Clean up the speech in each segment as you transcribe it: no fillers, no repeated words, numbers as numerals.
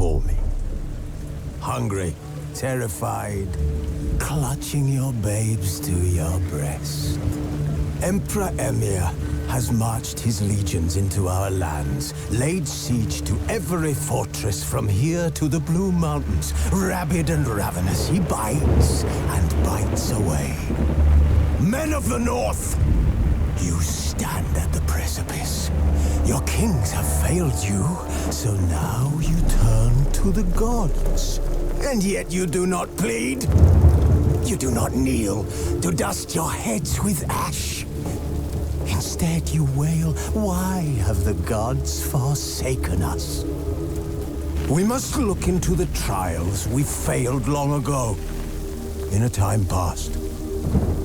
before me. Hungry, terrified, clutching your babes to your breast. Emperor Emir has marched his legions into our lands, laid siege to every fortress from here to the Blue Mountains. Rabid and ravenous, he bites and bites away. Men of the North, you stand at the precipice. Your kings have failed you, so now you turn to the gods. And yet you do not plead. You do not kneel to dust your heads with ash. Instead you wail, why have the gods forsaken us? We must look into the trials we failed long ago. In a time past,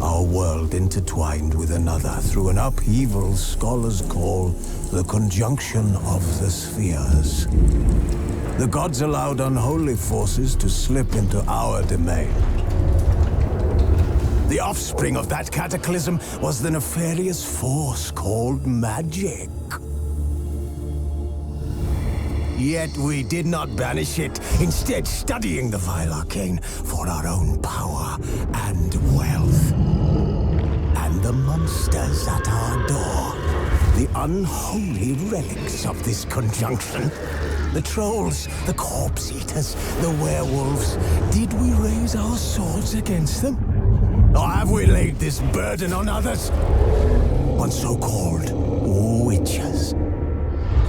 our world intertwined with another through an upheaval scholars call the conjunction of the spheres. The gods allowed unholy forces to slip into our domain. The offspring of that cataclysm was the nefarious force called magic. Yet we did not banish it, instead studying the vile arcane for our own power and wealth. And the monsters at our door, the unholy relics of this conjunction. The trolls, the corpse-eaters, the werewolves. Did we raise our swords against them? Or have we laid this burden on others? On so-called witches.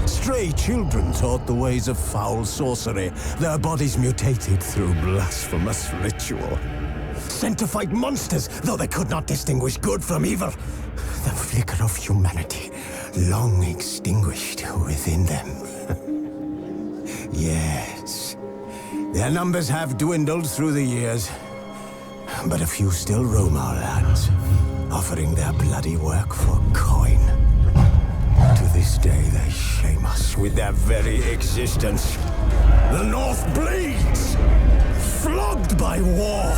Stray children taught the ways of foul sorcery, their bodies mutated through blasphemous ritual. Sent to fight monsters, though they could not distinguish good from evil. The flicker of humanity, long extinguished within them. Yes, their numbers have dwindled through the years, but a few still roam our lands, offering their bloody work for coin. To this day, they shame us with their very existence. The North bleeds, flogged by war.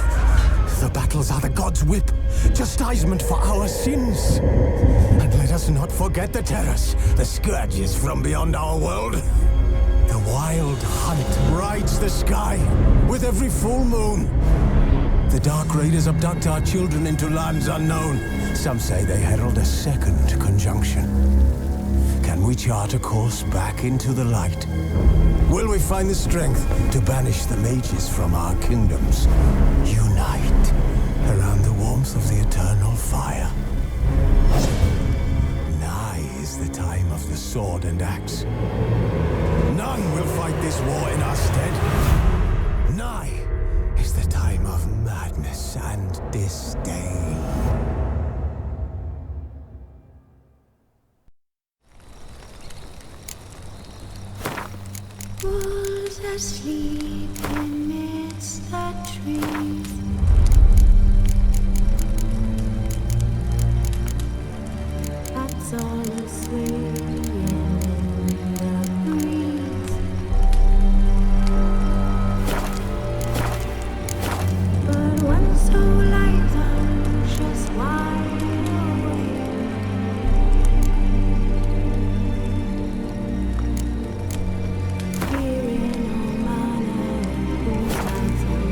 The battles are the gods' whip, chastisement for our sins. And let us not forget the terrors, the scourges from beyond our world. The wild hunt rides the sky with every full moon. The Dark Raiders abduct our children into lands unknown. Some say they herald a second conjunction. Can we chart a course back into the light? Will we find the strength to banish the mages from our kingdoms? Unite around the warmth of the eternal fire. Nigh is the time of the sword and axe. None will fight this war in our stead. Nigh is the time of madness and disdain. Wolves asleep amidst the trees. That's all swaying in the breeze. But one so light, just wide awake. Hearing all manner of ghostlights and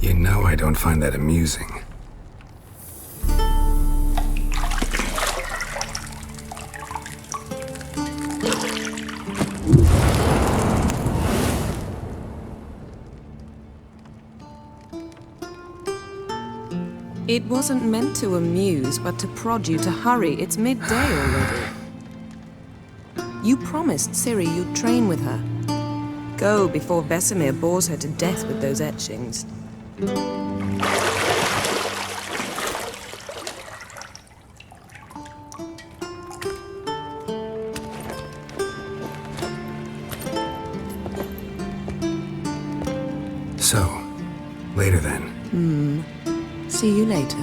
You know I don't find that amusing. It wasn't meant to amuse, but to prod you to hurry. It's midday already. You promised Ciri you'd train with her. Go before Vesemir bores her to death with those etchings. So, later then. See you later.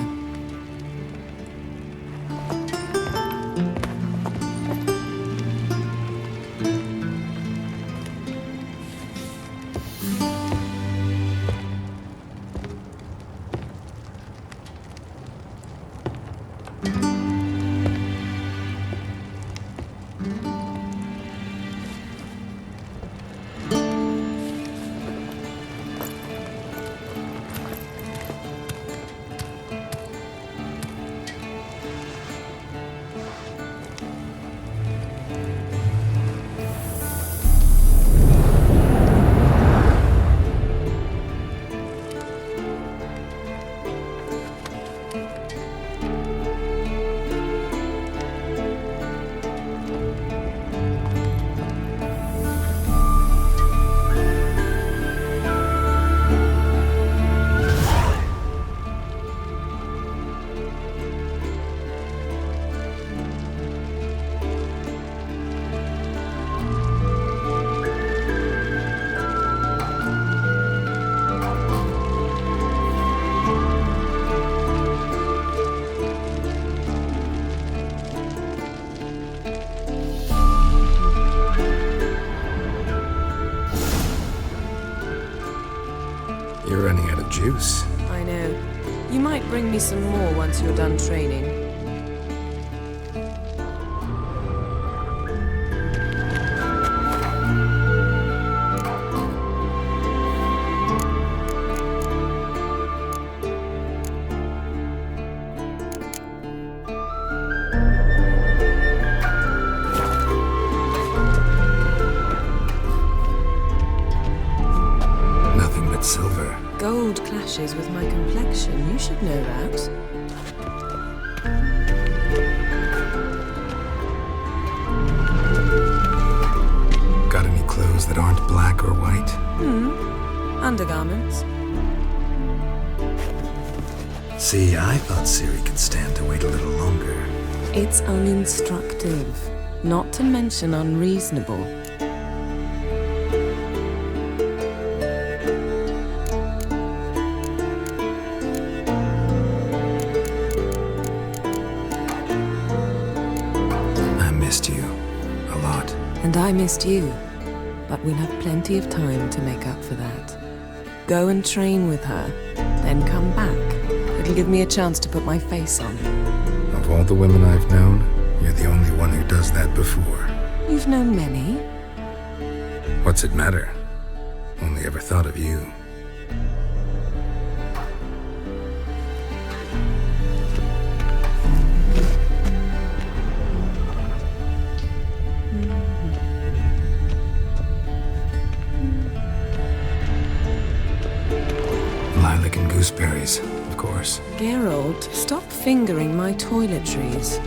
You're running out of juice. I know. You might bring me some more once you're done training. Silver. Gold clashes with my complexion. You should know that. Got any clothes that aren't black or white? Undergarments. See, I thought Ciri could stand to wait a little longer. It's uninstructive, not to mention unreasonable. And I missed you, but we'll have plenty of time to make up for that. Go and train with her, then come back. It'll give me a chance to put my face on. Of all the women I've known, you're the only one who does that before. You've known many. What's it matter? Only ever thought of you. Lilac and gooseberries, of course. Geralt, stop fingering my toiletries.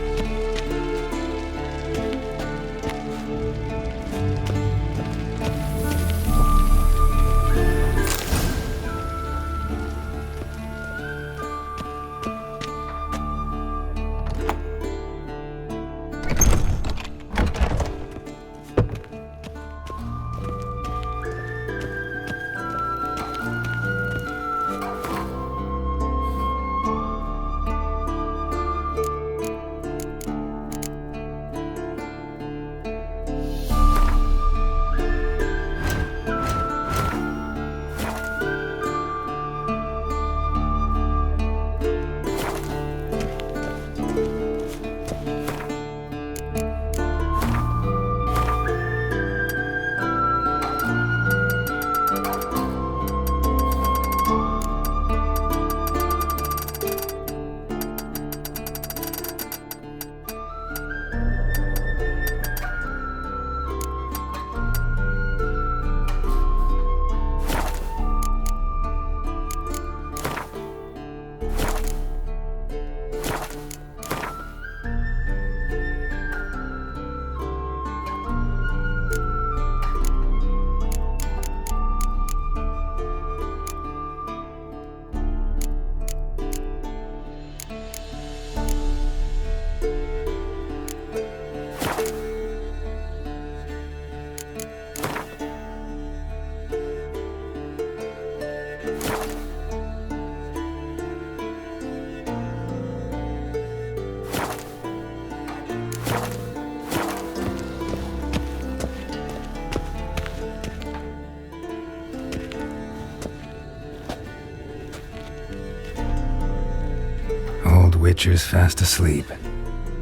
Witcher's fast asleep.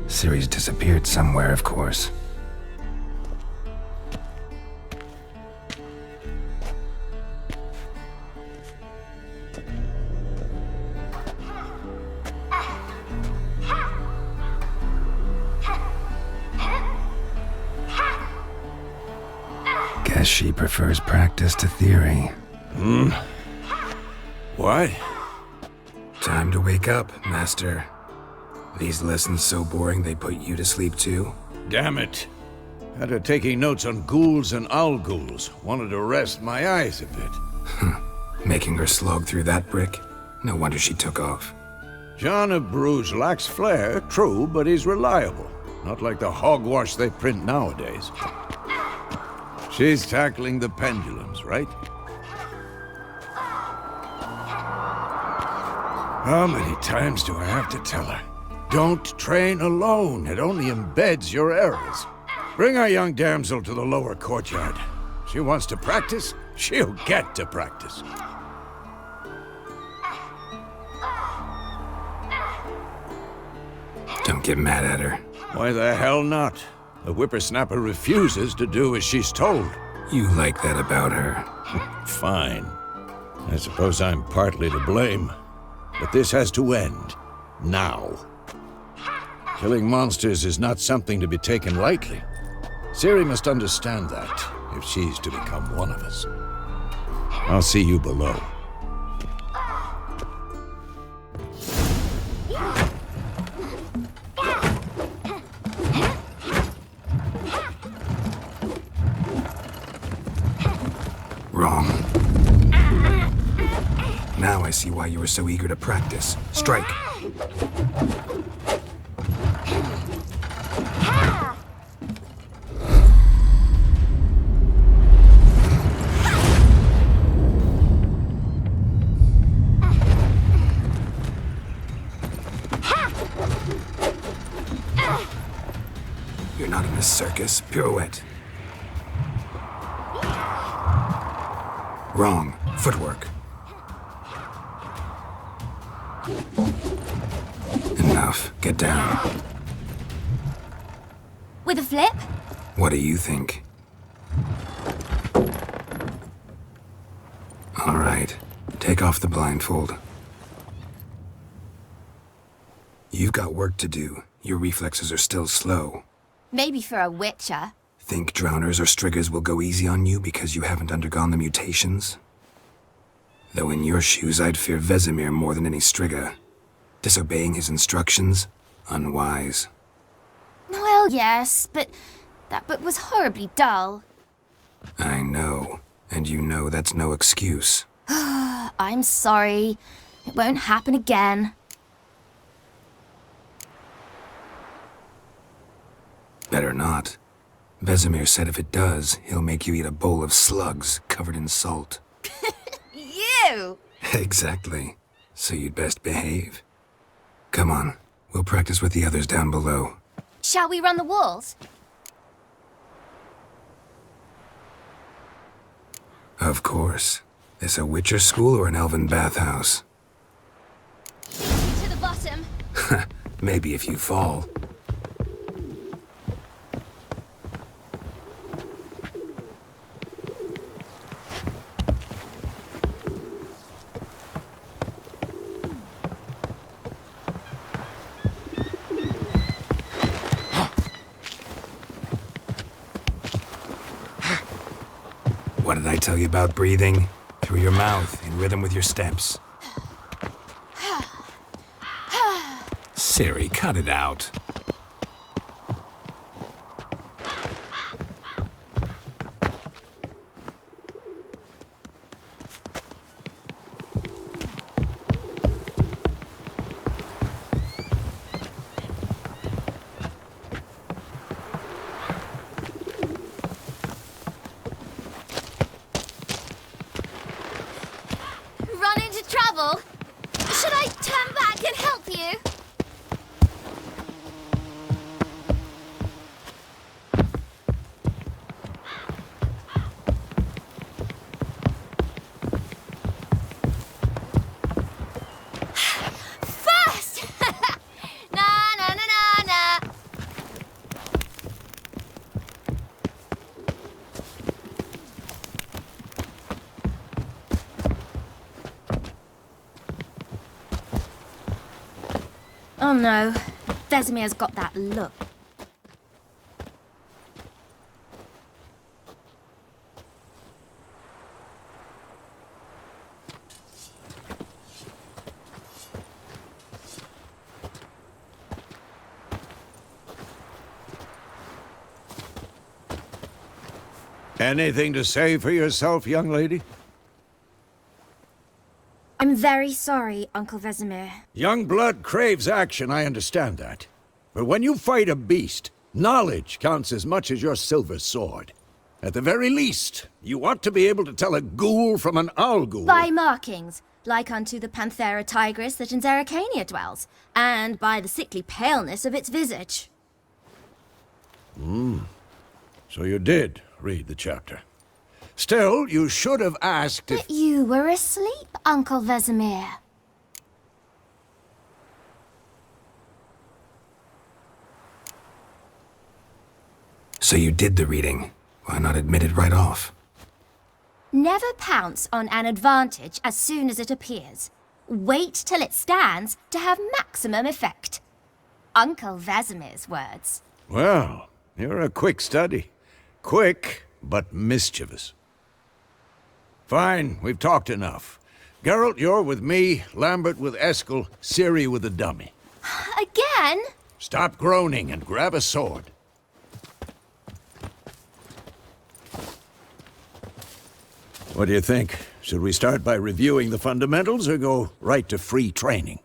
Ciri's disappeared somewhere, of course. Guess she prefers practice to theory. What? Time to wake up, Master. These lessons so boring they put you to sleep too? Damn it. Had her taking notes on ghouls and owl ghouls. Wanted to rest my eyes a bit. Making her slog through that brick? No wonder she took off. John of Bruges lacks flair, true, but he's reliable. Not like the hogwash they print nowadays. She's tackling the pendulums, right? How many times do I have to tell her? Don't train alone. It only embeds your errors. Bring our young damsel to the lower courtyard. She wants to practice, she'll get to practice. Don't get mad at her. Why the hell not? The whippersnapper refuses to do as she's told. You like that about her. Fine. I suppose I'm partly to blame. But this has to end. Now. Killing monsters is not something to be taken lightly. Ciri must understand that, if she's to become one of us. I'll see you below. Wrong. Now I see why you were so eager to practice. Strike. You're not in a circus. Pirouette. Wrong. Footwork. Enough. Get down. With a flip? What do you think? All right. Take off the blindfold. You've got work to do. Your reflexes are still slow. Maybe for a witcher. Think drowners or striggers will go easy on you because you haven't undergone the mutations? Though in your shoes, I'd fear Vesemir more than any strigger. Disobeying his instructions? Unwise. Well, yes, but that book was horribly dull. I know. And you know that's no excuse. I'm sorry. It won't happen again. Better not. Vesemir said if it does, he'll make you eat a bowl of slugs covered in salt. You! Exactly. So you'd best behave. Come on, we'll practice with the others down below. Shall we run the walls? Of course. This a Witcher school or an elven bathhouse? To the bottom. Maybe if you fall. What did I tell you about breathing? Through your mouth, in rhythm with your steps. Ciri, cut it out. Run into trouble? Should I turn back and help you? Oh no, Vesemir's got that look. Anything to say for yourself, young lady? I'm very sorry, Uncle Vesemir. Young blood craves action, I understand that. But when you fight a beast, knowledge counts as much as your silver sword. At the very least, you ought to be able to tell a ghoul from an owl ghoul. By markings, like unto the Panthera tigris that in Zeracania dwells, and by the sickly paleness of its visage. So you did read the chapter. Still, you should have asked if... But you were asleep, Uncle Vesemir. So you did the reading. Why not admit it right off? Never pounce on an advantage as soon as it appears. Wait till it stands to have maximum effect. Uncle Vesemir's words. Well, you're a quick study. Quick, but mischievous. Fine, we've talked enough. Geralt, you're with me, Lambert with Eskel, Ciri with the dummy. Again? Stop groaning and grab a sword. What do you think? Should we start by reviewing the fundamentals or go right to free training?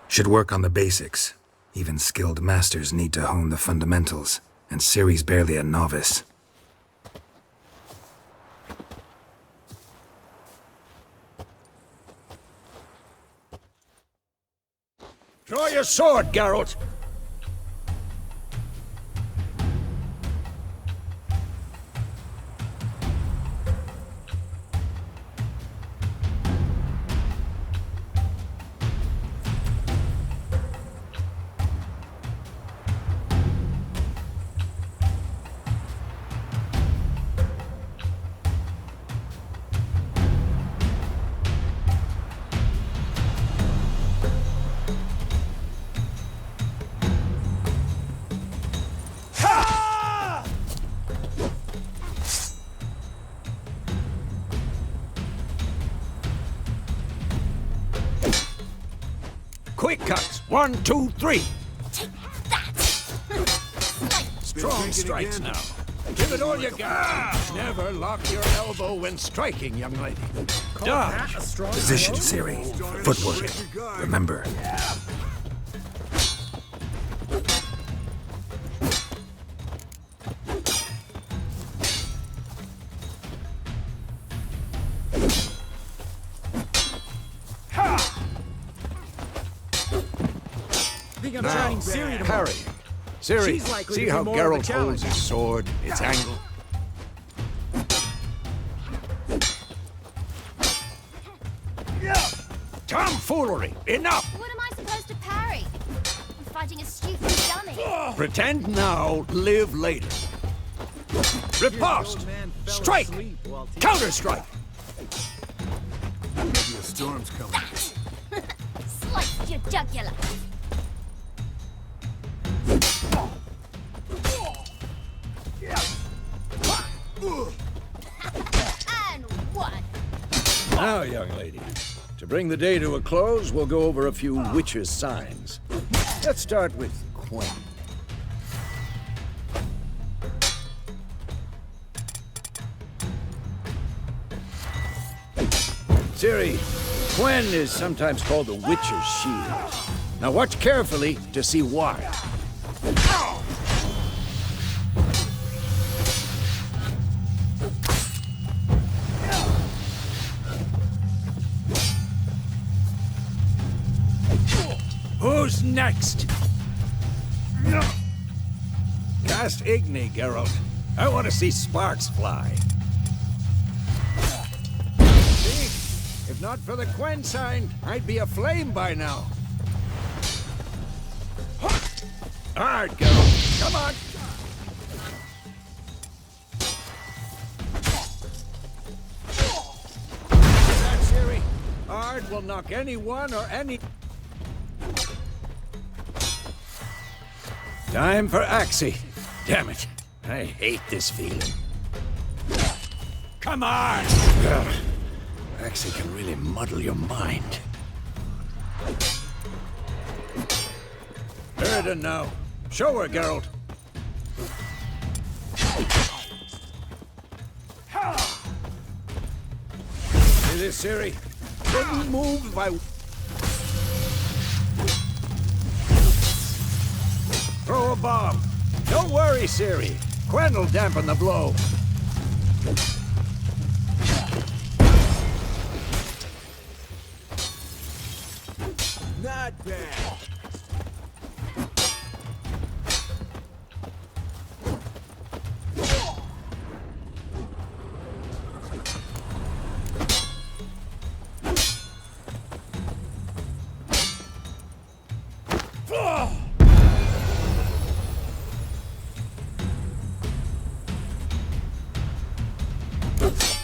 Should work on the basics. Even skilled masters need to hone the fundamentals, and Ciri's barely a novice. Draw your sword, Geralt! Quick cuts! 1, 2, 3! Take that! Strong strikes now. Give it all you got! Never lock your elbow when striking, young lady. Dodge! Position, Ciri. Footwork. Remember. Now, parrying. Ciri, see how Geralt holds his sword, its angle? Tomfoolery! Enough! What am I supposed to parry? I'm fighting a stupid dummy. Pretend now, live later. Riposte! Strike! Counter-strike! Maybe a storm's coming. Sliced your jugular. And one. Now, young lady, to bring the day to a close, we'll go over a few witches' signs. Let's start with Quen. Ciri, Quen is sometimes called the Witcher's Shield. Now watch carefully to see why. Who's next? Cast Igni, Geralt. I want to see sparks fly. See? If not for the Quen sign, I'd be aflame by now. Hard, Geralt. Come on. will knock anyone or any... Time for Axie. Damn it. I hate this feeling. Come on! Ugh. Axie can really muddle your mind. Erden now. Show her, Geralt. See this, Ciri? Couldn't move if I... Throw a bomb. Don't worry, Ciri. Quen will dampen the blow. Not bad.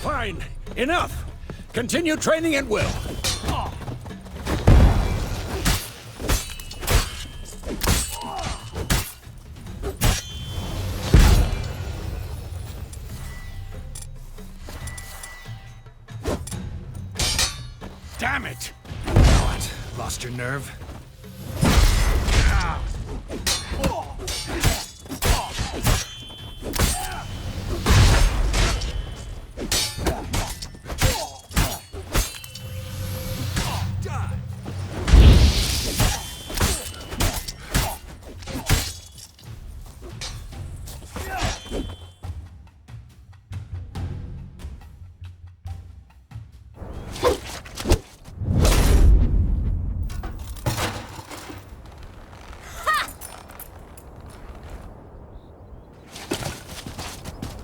Fine. Enough. Continue training at will. Damn it! What? Lost your nerve?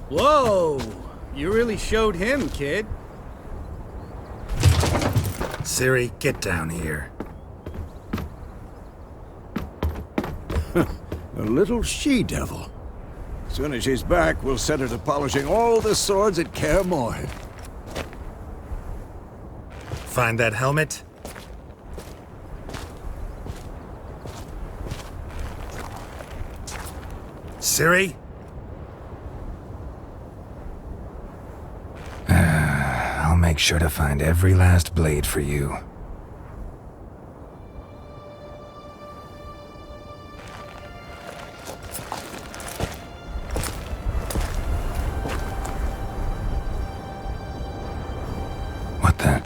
Whoa! You really showed him, kid. Ciri, get down here. A little she-devil. As soon as she's back, we'll set her to polishing all the swords at Kaer Morhen. Find that helmet? Ciri? I'll make sure to find every last blade for you. What the?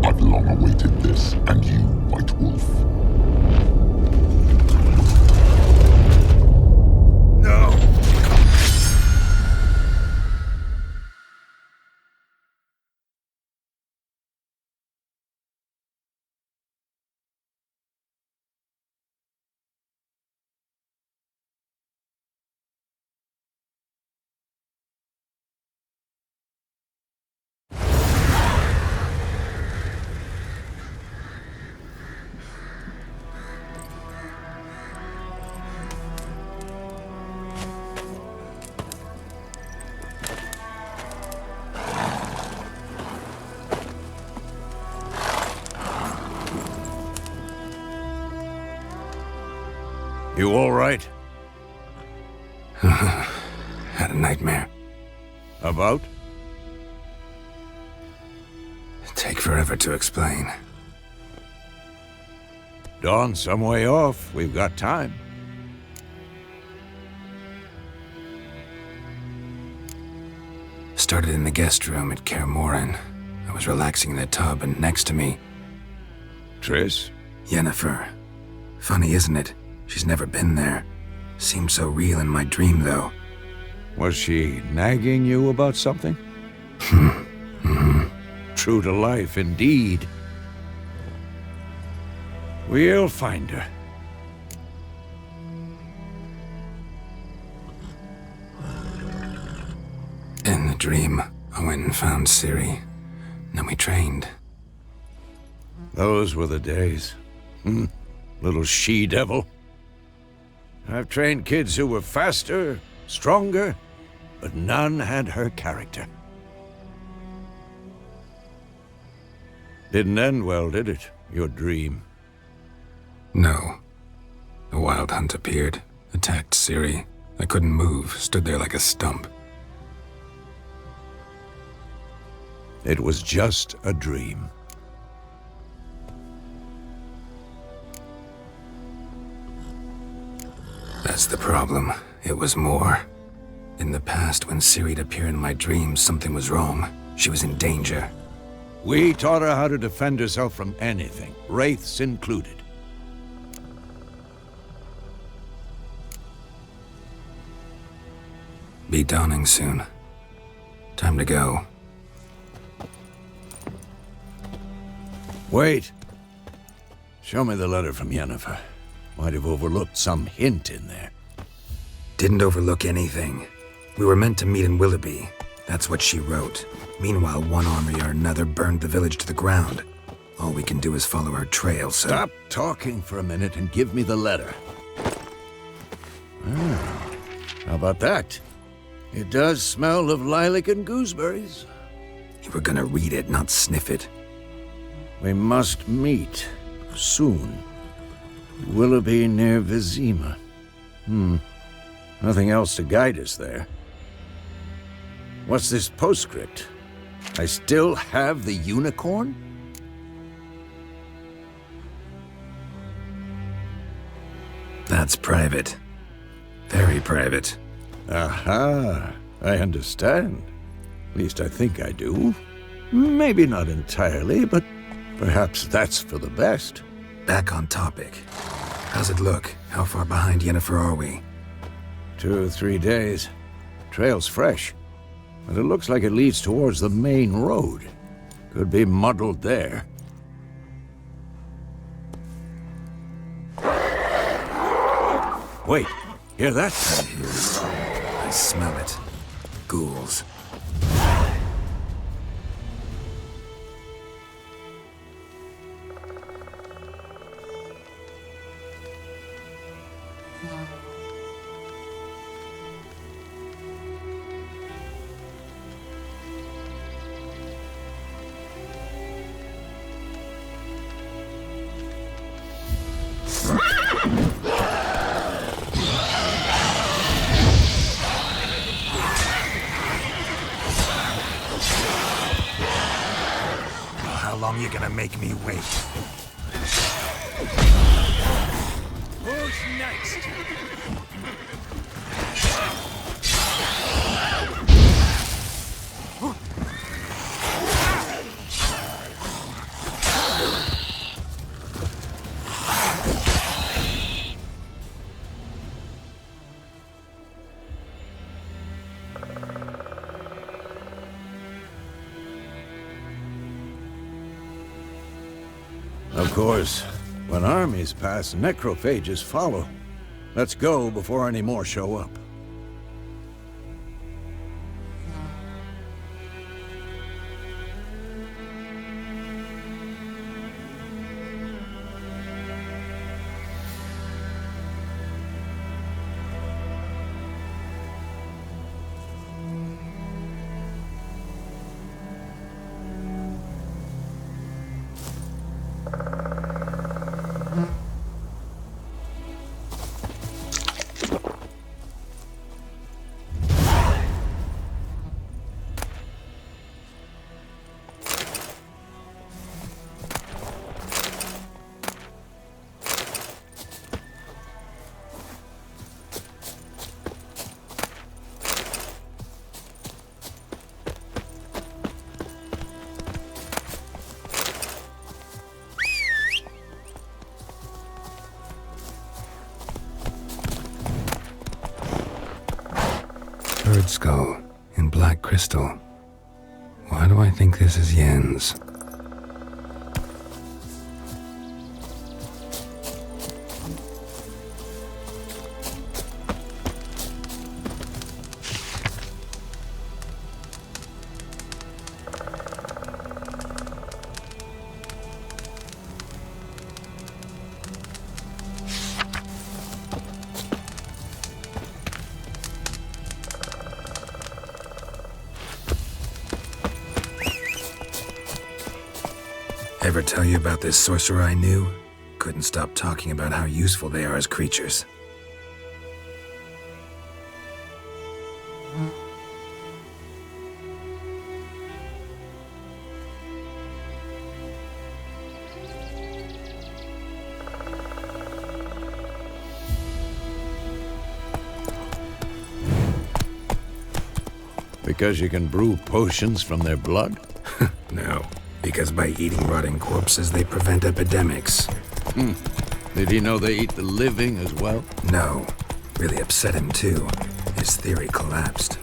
I've long awaited this, and you, White Wolf. No! You all right? Had a nightmare. About? Take forever to explain. Dawn's some way off. We've got time. Started in the guest room at Kaer Morhen. I was relaxing in the tub, and next to me, Triss? Yennefer. Funny, isn't it? She's never been there. Seemed so real in my dream, though. Was she nagging you about something? True to life, indeed. We'll find her. In the dream, I went and found Ciri. Then we trained. Those were the days. Little she-devil. I've trained kids who were faster, stronger, but none had her character. Didn't end well, did it? Your dream? No. The Wild Hunt appeared, attacked Ciri. I couldn't move, stood there like a stump. It was just a dream. That's the problem. It was more. In the past, when Ciri'd appear in my dreams, something was wrong. She was in danger. We taught her how to defend herself from anything, wraiths included. Be dawning soon. Time to go. Wait. Show me the letter from Yennefer. Might have overlooked some hint in there. Didn't overlook anything. We were meant to meet in Willoughby. That's what she wrote. Meanwhile, one army or another burned the village to the ground. All we can do is follow her trail, so... Stop talking for a minute and give me the letter. How about that? It does smell of lilac and gooseberries. You were gonna read it, not sniff it. We must meet. Soon. Willoughby near Vizima. Nothing else to guide us there. What's this postscript? I still have the unicorn? That's private. Very private. Aha, I understand. At least I think I do. Maybe not entirely, but perhaps that's for the best. Back on topic. How's it look? How far behind Yennefer are we? 2 or 3 days. Trail's fresh, but it looks like it leads towards the main road. Could be muddled there. Wait, hear that? I smell it. Ghouls. How long you gonna make me wait? Who's next? Of course, when armies pass, necrophages follow. Let's go before any more show up. Bird skull in black crystal. Why do I think this is Yen's? Ever tell you about this sorcerer I knew? Couldn't stop talking about how useful they are as creatures. Because you can brew potions from their blood? No, because by eating rotting corpses, they prevent epidemics. Did he know they eat the living as well? No, really upset him too. His theory collapsed.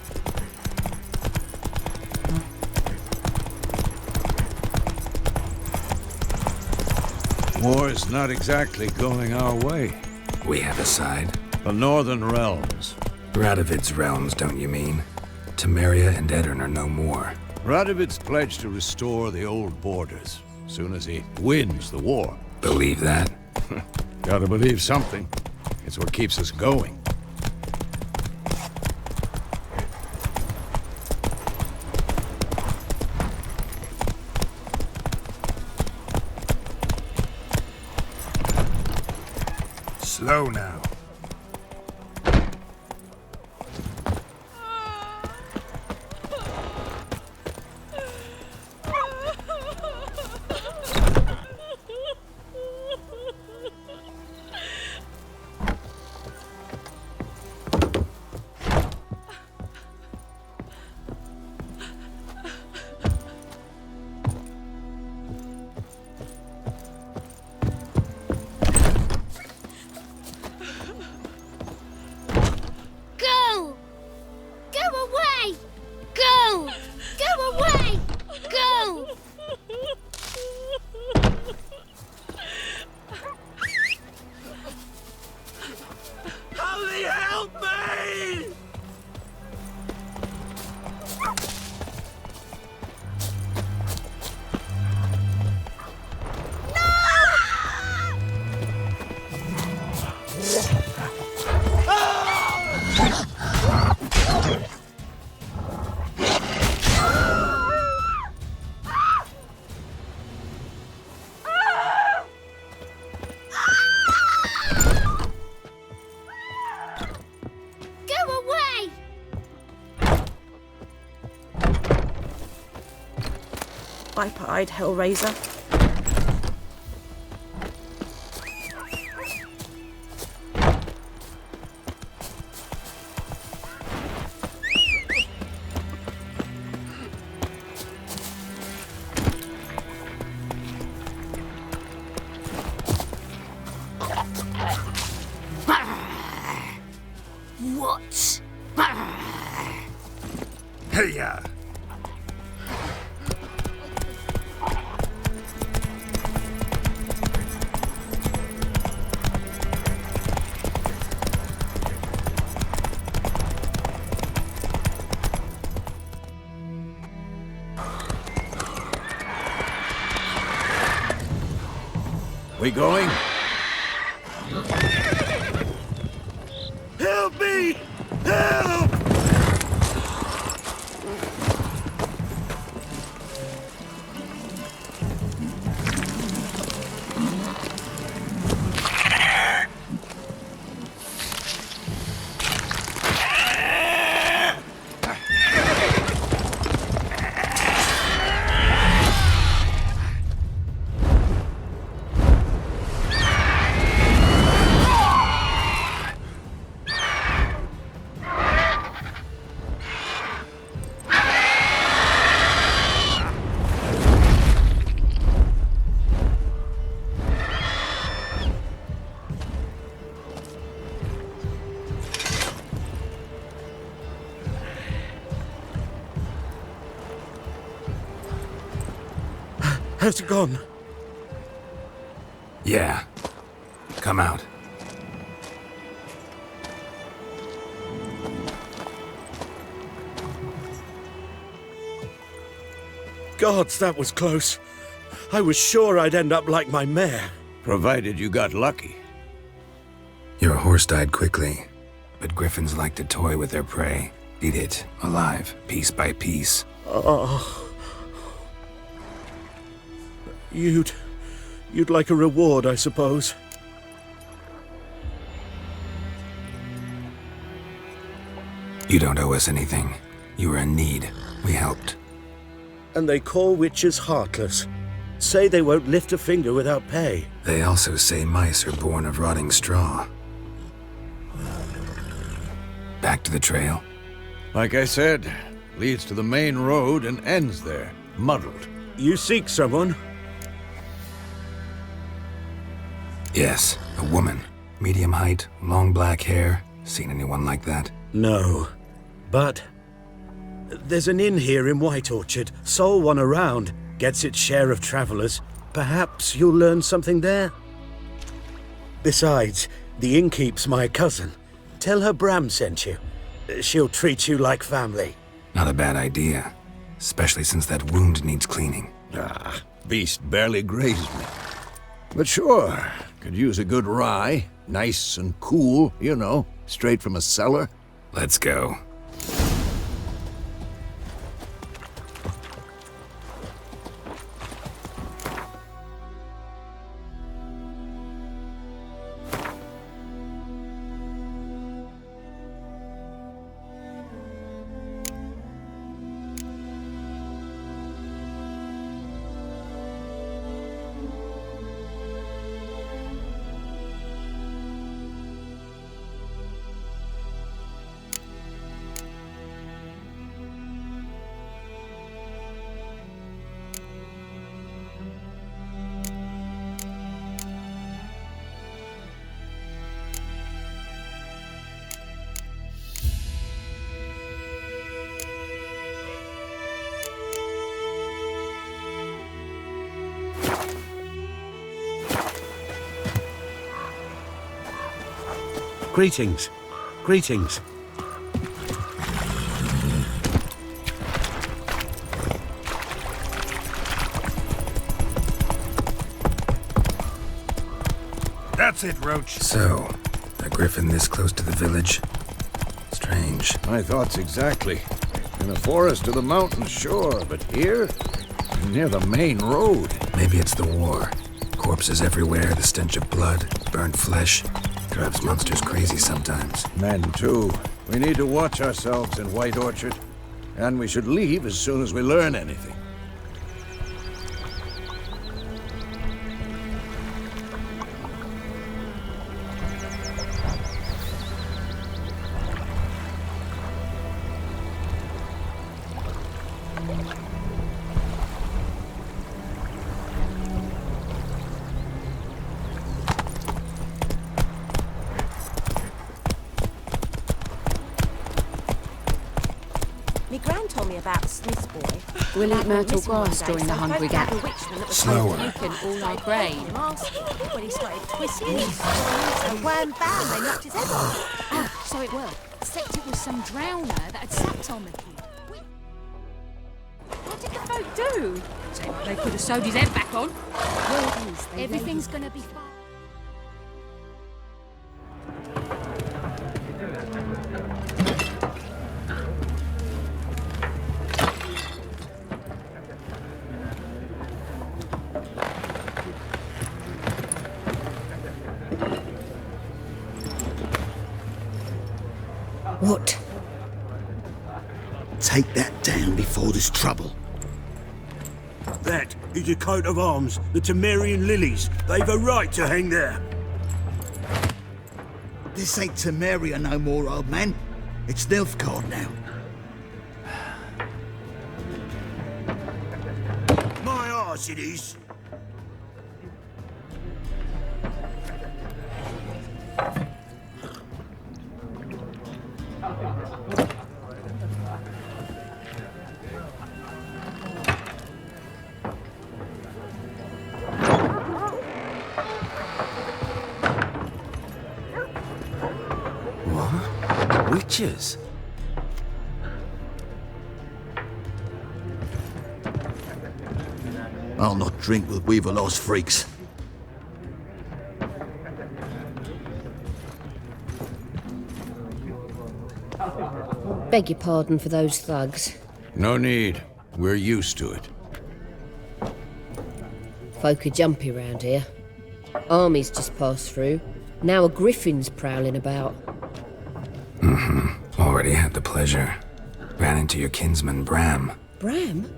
War's not exactly going our way. We have a side. The Northern Realms. Radovid's realms, don't you mean? Temeria and Edirn are no more. Radovid's pledged to restore the old borders, as soon as he wins the war. Believe that? Gotta believe something. It's what keeps us going. Slow now. Go! Go away! Go! Go away! Go! Holy help me! Go away! Viper-eyed Hellraiser. What? Hey-ya! We going? Help me! Help! How's it gone? Yeah. Come out. Gods, that was close. I was sure I'd end up like my mare. Provided you got lucky. Your horse died quickly, but griffins like to toy with their prey. Eat it, alive, piece by piece. Oh. You'd like a reward, I suppose. You don't owe us anything. You were in need. We helped. And they call witches heartless. Say they won't lift a finger without pay. They also say mice are born of rotting straw. Back to the trail? Like I said, leads to the main road and ends there, muddled. You seek someone? Yes, a woman. Medium height, long black hair. Seen anyone like that? No. But there's an inn here in White Orchard. Sole one around. Gets its share of travelers. Perhaps you'll learn something there? Besides, the innkeep's my cousin. Tell her Bram sent you. She'll treat you like family. Not a bad idea. Especially since that wound needs cleaning. Ah, beast barely grazed me. But sure, could use a good rye. Nice and cool, you know, straight from a cellar. Let's go. Greetings. Greetings. That's it, Roach. So, a griffin this close to the village? Strange. My thoughts exactly. In the forest or the mountains, sure, but here? Near the main road. Maybe it's the war. Corpses everywhere, the stench of blood, burnt flesh. Drives monsters crazy sometimes. Men, too. We need to watch ourselves in White Orchard. And we should leave as soon as we learn anything. My gran told me about the Smith's boy. We'll eat myrtle grass during the hungry gap. Slower. Taken all our grain. When he started twisting his so wham bam, they knocked his head off. Oh, so it worked. Except it was some drowner that had sapped on the kid. What did the folk do? Say what, they could have sewed his head back on. Everything's gonna be fine. What? Take that down before there's trouble. That is a coat of arms, the Temerian lilies. They've a right to hang there. This ain't Temeria no more, old man. It's Nilfgaard now. My arse it is. What? Witches? I'll not drink with Weaverlaw's freaks. Beg your pardon for those thugs. No need. We're used to it. Folk are jumpy round here. Armies just passed through. Now a griffin's prowling about. Already had the pleasure. Ran into your kinsman, Bram. Bram?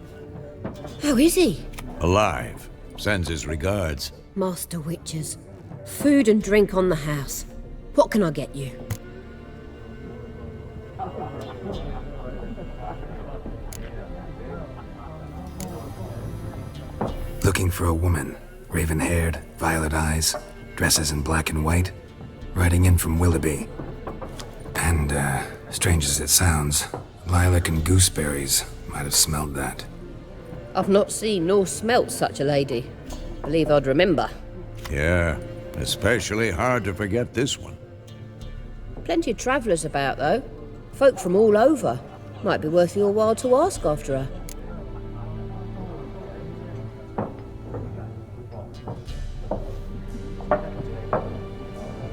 How is he? Alive. Sends his regards. Master Witchers. Food and drink on the house. What can I get you? Looking for a woman. Raven-haired, violet eyes, dresses in black and white. Riding in from Willoughby. And, strange as it sounds, lilac and gooseberries might have smelled that. I've not seen nor smelt such a lady. Believe I'd remember. Yeah, especially hard to forget this one. Plenty of travellers about, though. Folk from all over. Might be worth your while to ask after her.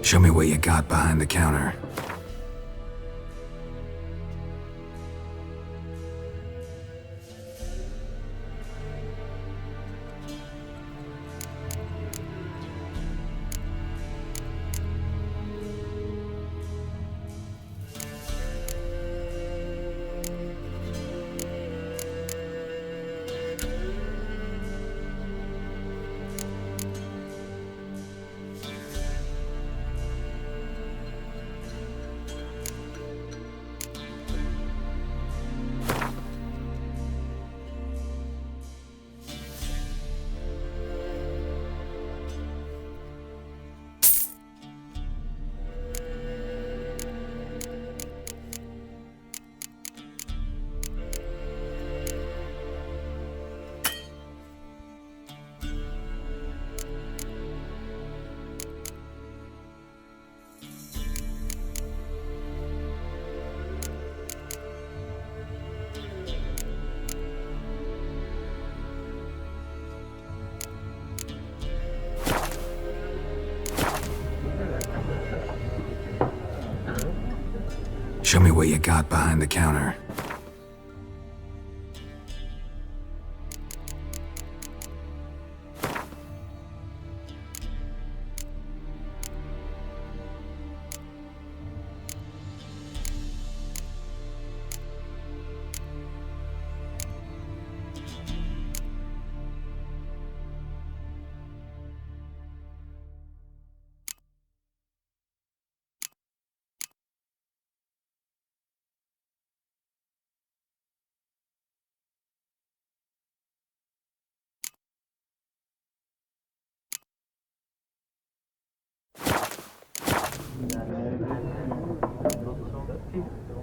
Show me what you got behind the counter. Show me what you got behind the counter.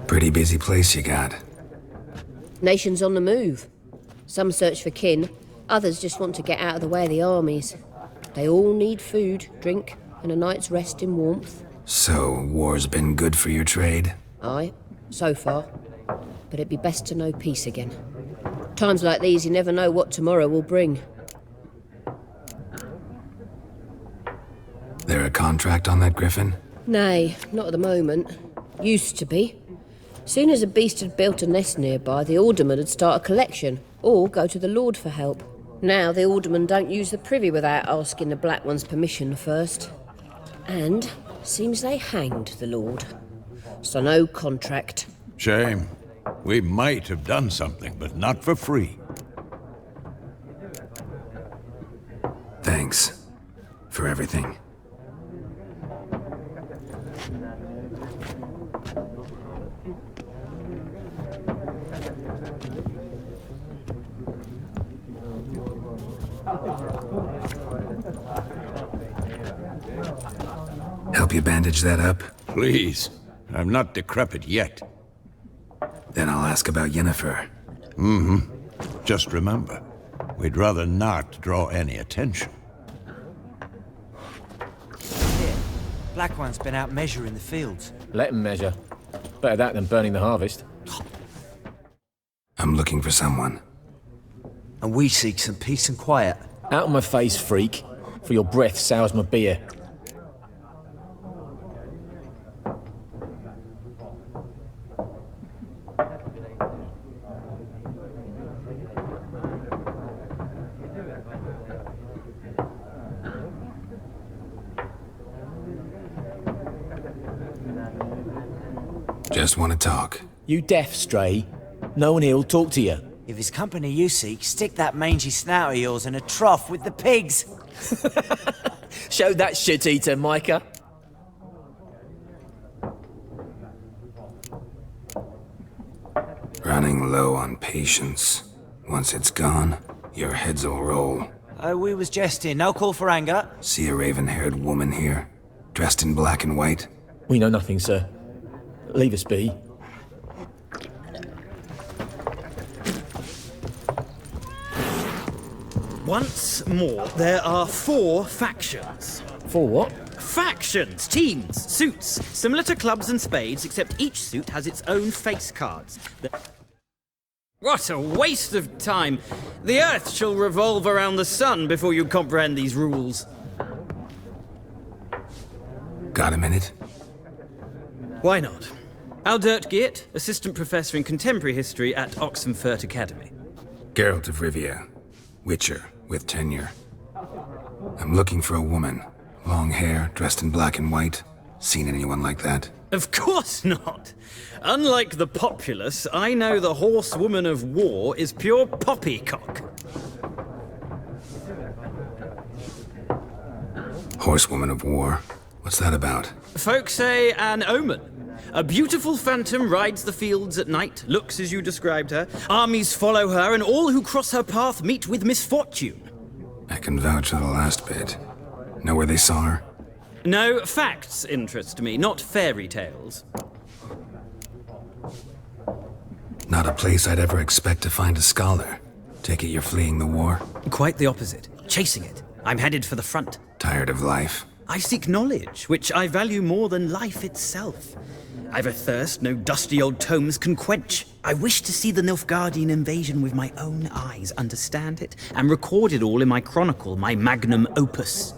Pretty busy place you got. Nations on the move. Some search for kin, others just want to get out of the way of the armies. They all need food, drink, and a night's rest in warmth. So, war's been good for your trade? Aye, so far. But it'd be best to know peace again. Times like these, you never know what tomorrow will bring. There a contract on that griffin? Nay, not at the moment. Used to be. Soon as a beast had built a nest nearby, the alderman would start a collection, or go to the Lord for help. Now the alderman don't use the privy without asking the Black One's permission first. And seems they hanged the Lord. So no contract. Shame. We might have done something, but not for free. Thanks for everything. Help you bandage that up? Please. I'm not decrepit yet. Then I'll ask about Yennefer. Just remember, we'd rather not draw any attention. Here, Black One's been out measuring the fields. Let him measure. Better that than burning the harvest. I'm looking for someone. And we seek some peace and quiet. Out of my face, freak. For your breath sours my beer. Just want to talk. You deaf, Stray? No one here will talk to you. If it's company you seek, stick that mangy snout of yours in a trough with the pigs. Show that shit-eater, Micah. Running low on patience. Once it's gone, your heads will roll. Oh, we was jesting. No call for anger. See a raven-haired woman here, dressed in black and white? We know nothing, sir. Leave us be. Once more, there are 4 factions. 4 what? Factions, teams, suits, similar to clubs and spades, except each suit has its own face cards. What a waste of time! The Earth shall revolve around the sun before you comprehend these rules. Got a minute? Why not? Aldert Geert, Assistant Professor in Contemporary History at Oxenfurt Academy. Geralt of Rivia. Witcher, with tenure. I'm looking for a woman. Long hair, dressed in black and white. Seen anyone like that? Of course not! Unlike the populace, I know the horsewoman of war is pure poppycock. Horsewoman of war? What's that about? Folk say an omen. A beautiful phantom rides the fields at night, looks as you described her. Armies follow her, and all who cross her path meet with misfortune. I can vouch for the last bit. Know where they saw her? No, facts interest me, not fairy tales. Not a place I'd ever expect to find a scholar. Take it you're fleeing the war? Quite the opposite. Chasing it. I'm headed for the front. Tired of life? I seek knowledge, which I value more than life itself. I've a thirst no dusty old tomes can quench. I wish to see the Nilfgaardian invasion with my own eyes, understand it, and record it all in my chronicle, my magnum opus.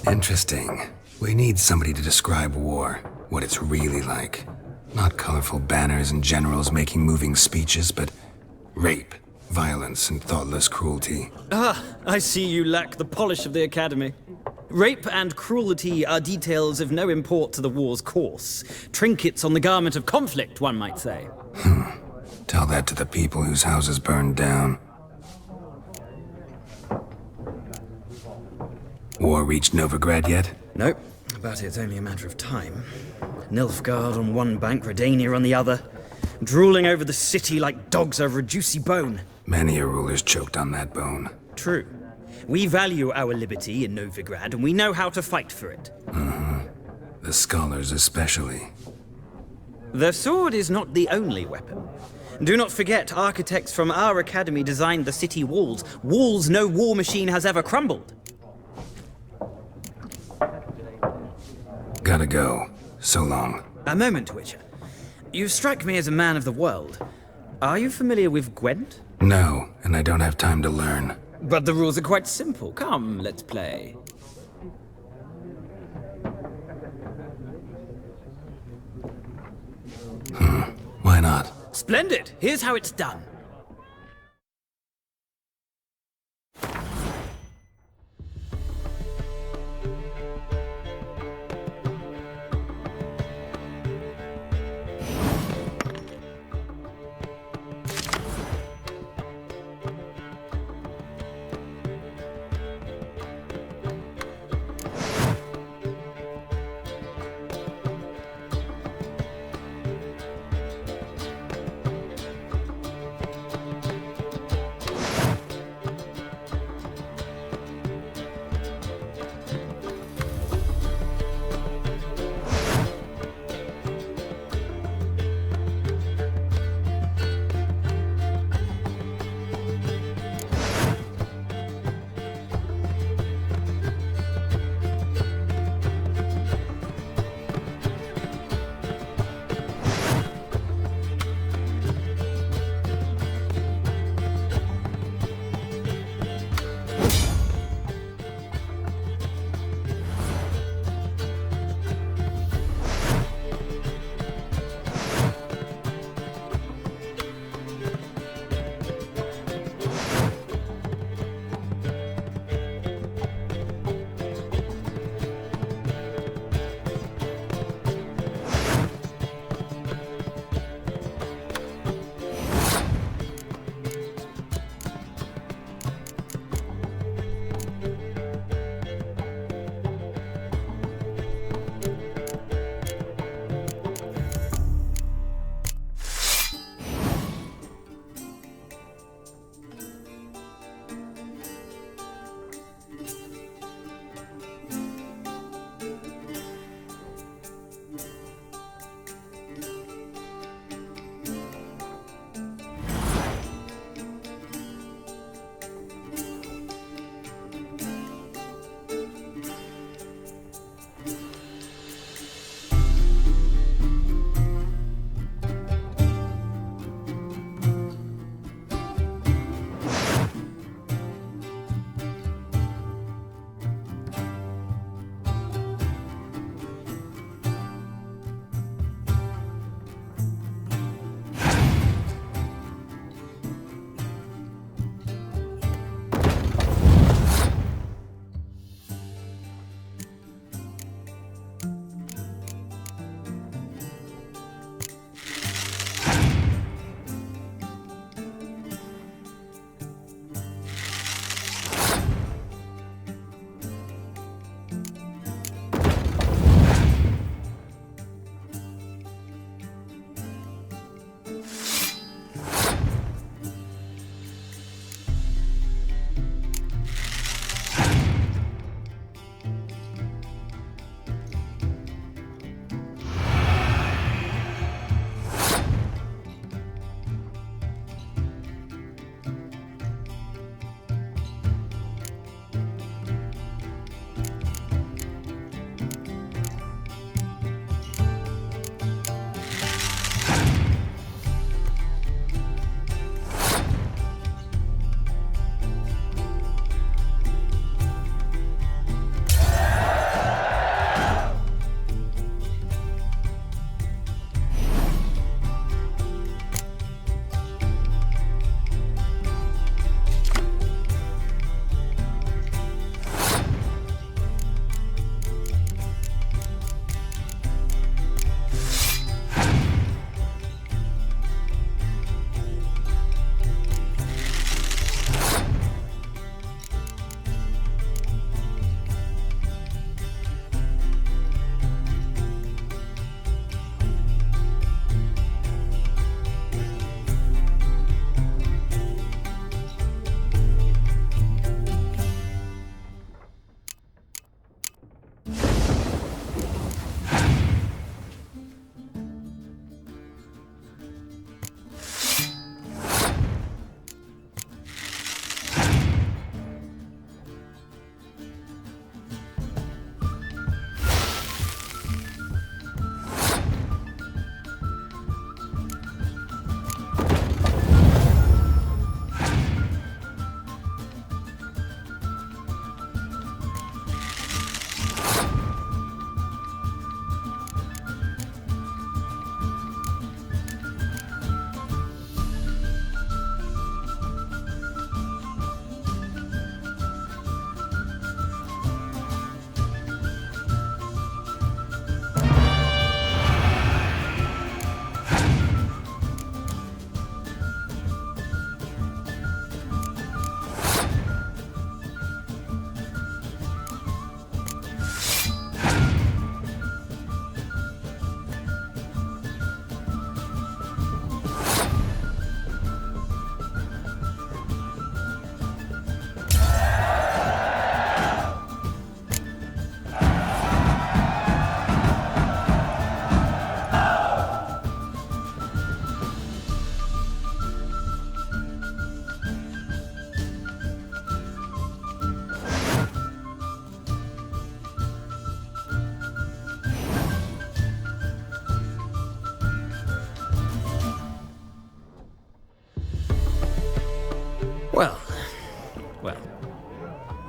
Interesting. We need somebody to describe war, what it's really like. Not colorful banners and generals making moving speeches, but rape, violence, and thoughtless cruelty. Ah, I see you lack the polish of the Academy. Rape and cruelty are details of no import to the war's course. Trinkets on the garment of conflict, one might say. Tell that to the people whose houses burned down. War reached Novigrad yet? Nope, but it's only a matter of time. Nilfgaard on one bank, Redania on the other, drooling over the city like dogs over a juicy bone. Many a ruler's choked on that bone. True. We value our liberty in Novigrad, and we know how to fight for it. The scholars especially. The sword is not the only weapon. Do not forget, architects from our academy designed the city walls. Walls no war machine has ever crumbled. Gotta go. So long. A moment, Witcher. You strike me as a man of the world. Are you familiar with Gwent? No, and I don't have time to learn. But the rules are quite simple. Come, let's play. Why not? Splendid! Here's how it's done.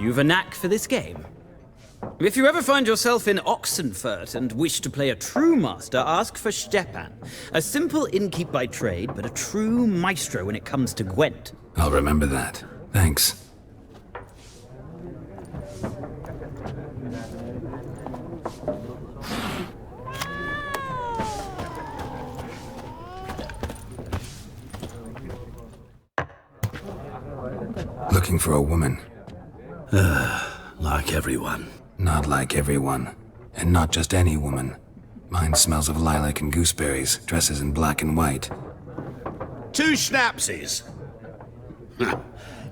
You've a knack for this game. If you ever find yourself in Oxenfurt and wish to play a true master, ask for Stepan. A simple innkeep by trade, but a true maestro when it comes to Gwent. I'll remember that. Thanks. Looking for a woman. Like everyone. Not like everyone. And not just any woman. Mine smells of lilac and gooseberries, dresses in black and white. 2 schnapsies.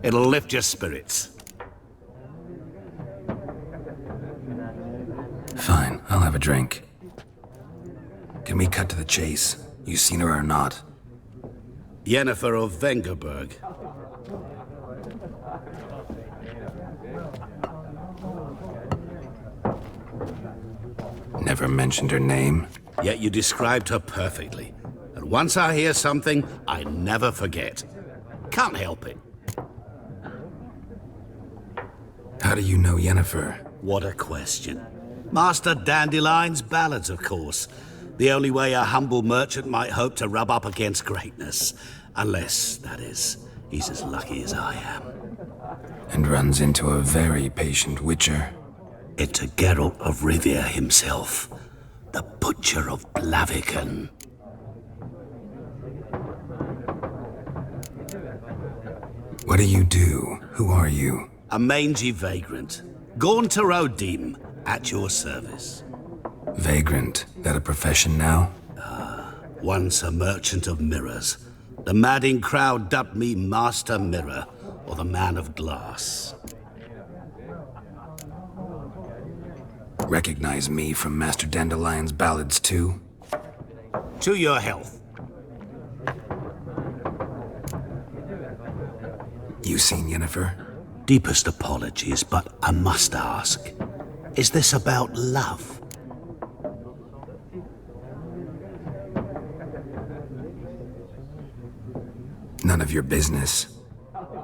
It'll lift your spirits. Fine, I'll have a drink. Can we cut to the chase? You seen her or not? Yennefer of Vengerberg. Never mentioned her name. Yet you described her perfectly. And once I hear something, I never forget. Can't help it. How do you know Yennefer? What a question. Master Dandelion's ballads, of course. The only way a humble merchant might hope to rub up against greatness. Unless, that is, he's as lucky as I am. And runs into a very patient witcher. Into Geralt of Rivia himself. The Butcher of Blaviken. What do you do? Who are you? A mangy vagrant. Gaunter Odim, at your service. Vagrant. That a profession now? Once a merchant of mirrors. The madding crowd dubbed me Master Mirror, or the Man of Glass. Recognize me from Master Dandelion's ballads too? To your health. You seen Yennefer? Deepest apologies, but I must ask. Is this about love? None of your business.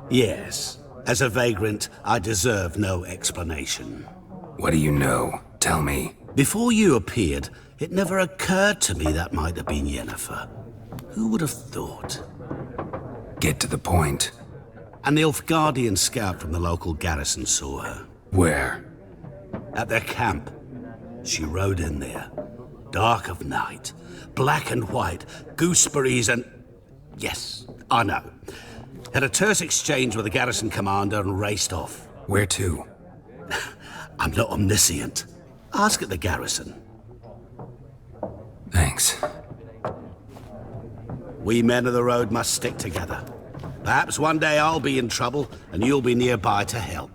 Yes. As a vagrant, I deserve no explanation. What do you know? Tell me. Before you appeared, it never occurred to me that might have been Yennefer. Who would have thought? Get to the point. An Nilfgaardian scout from the local garrison saw her. Where? At their camp. She rode in there. Dark of night. Black and white. Gooseberries and... Yes, I know. Had a terse exchange with the garrison commander and raced off. Where to? I'm not omniscient. Ask at the garrison. Thanks. We men of the road must stick together. Perhaps one day I'll be in trouble and you'll be nearby to help.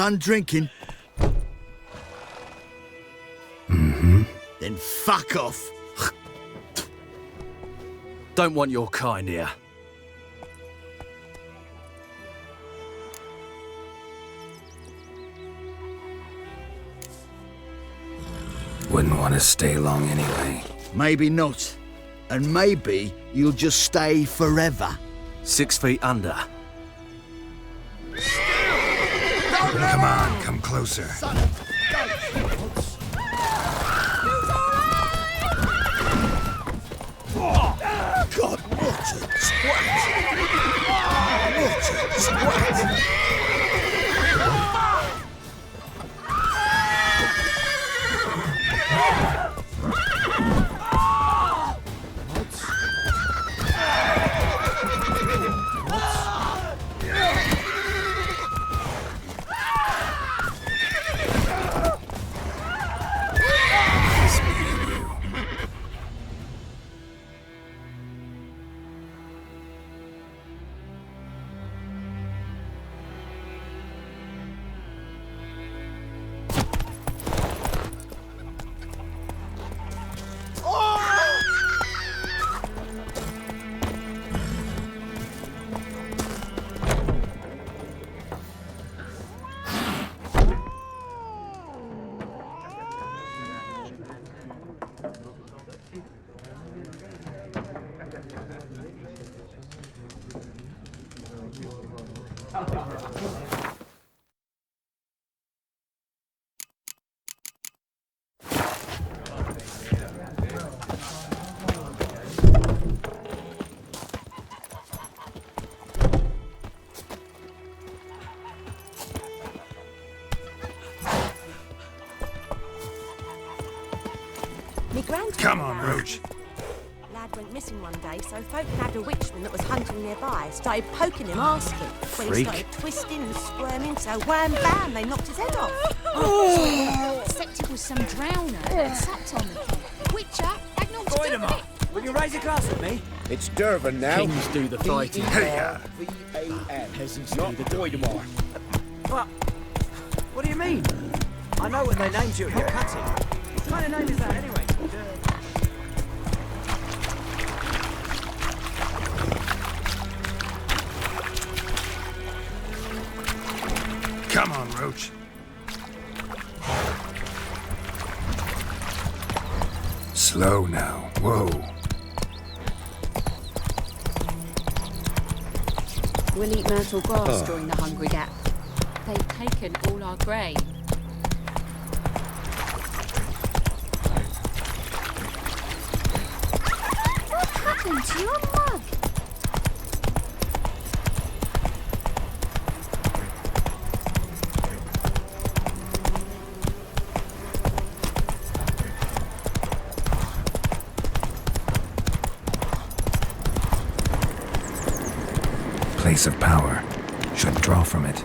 done drinking? Mm-hmm. Then fuck off. Don't want your kind here. Wouldn't want to stay long anyway. Maybe not. And maybe you'll just stay forever. 6 feet under. Come on, come closer. God, what a twat! What a twat! Come on, Roach. Lad went missing one day, so folk nabbed a witchman that was hunting nearby. Started poking him, asking. When he started twisting and squirming, so wham bam, they knocked his head off. Except it was some drowner that sat on the kid. Witcher, had not to do with it. Will you raise a glass with me? It's Durban now. Kings do the fighting. V-A-N. Peasants do the Voidemar. What do you mean? I know what they named you at your cutting. What kind of name is that anyway? Come on, Roach. Slow now. Whoa. We'll eat myrtle grass during the Hungry Gap. They've taken all our grain. What happened to your mug? Place of power. Should draw from it.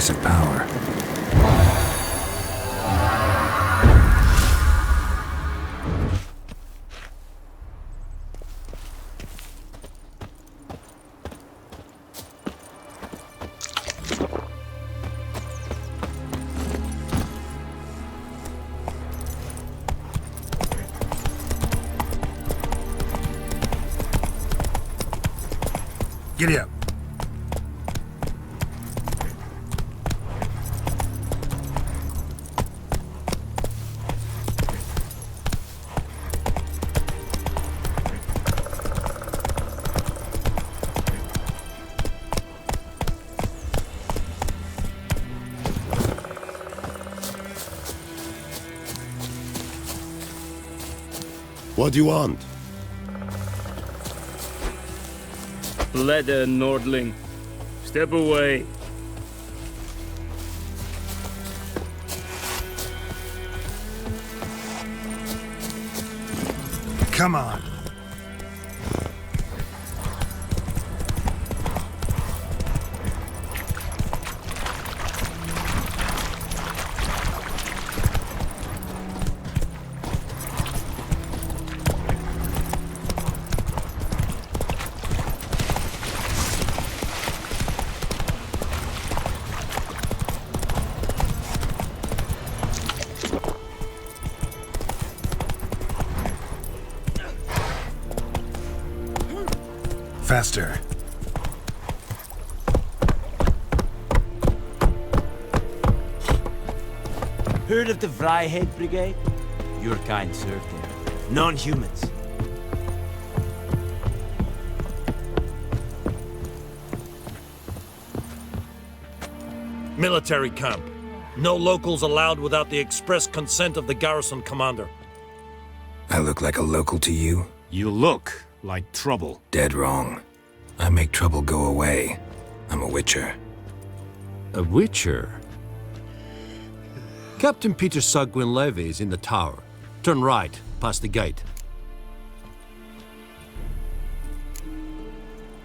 price of power. Giddy up. What do you want? Leather, Nordling. Step away. Come on. Faster. Heard of the Vryhead Brigade? Your kind served there. Non-humans. Military camp. No locals allowed without the express consent of the garrison commander. I look like a local to you? You look like trouble. Dead wrong. I make trouble go away. I'm a witcher. A witcher? Captain Peter Sagwin Levy is in the tower. Turn right, past the gate.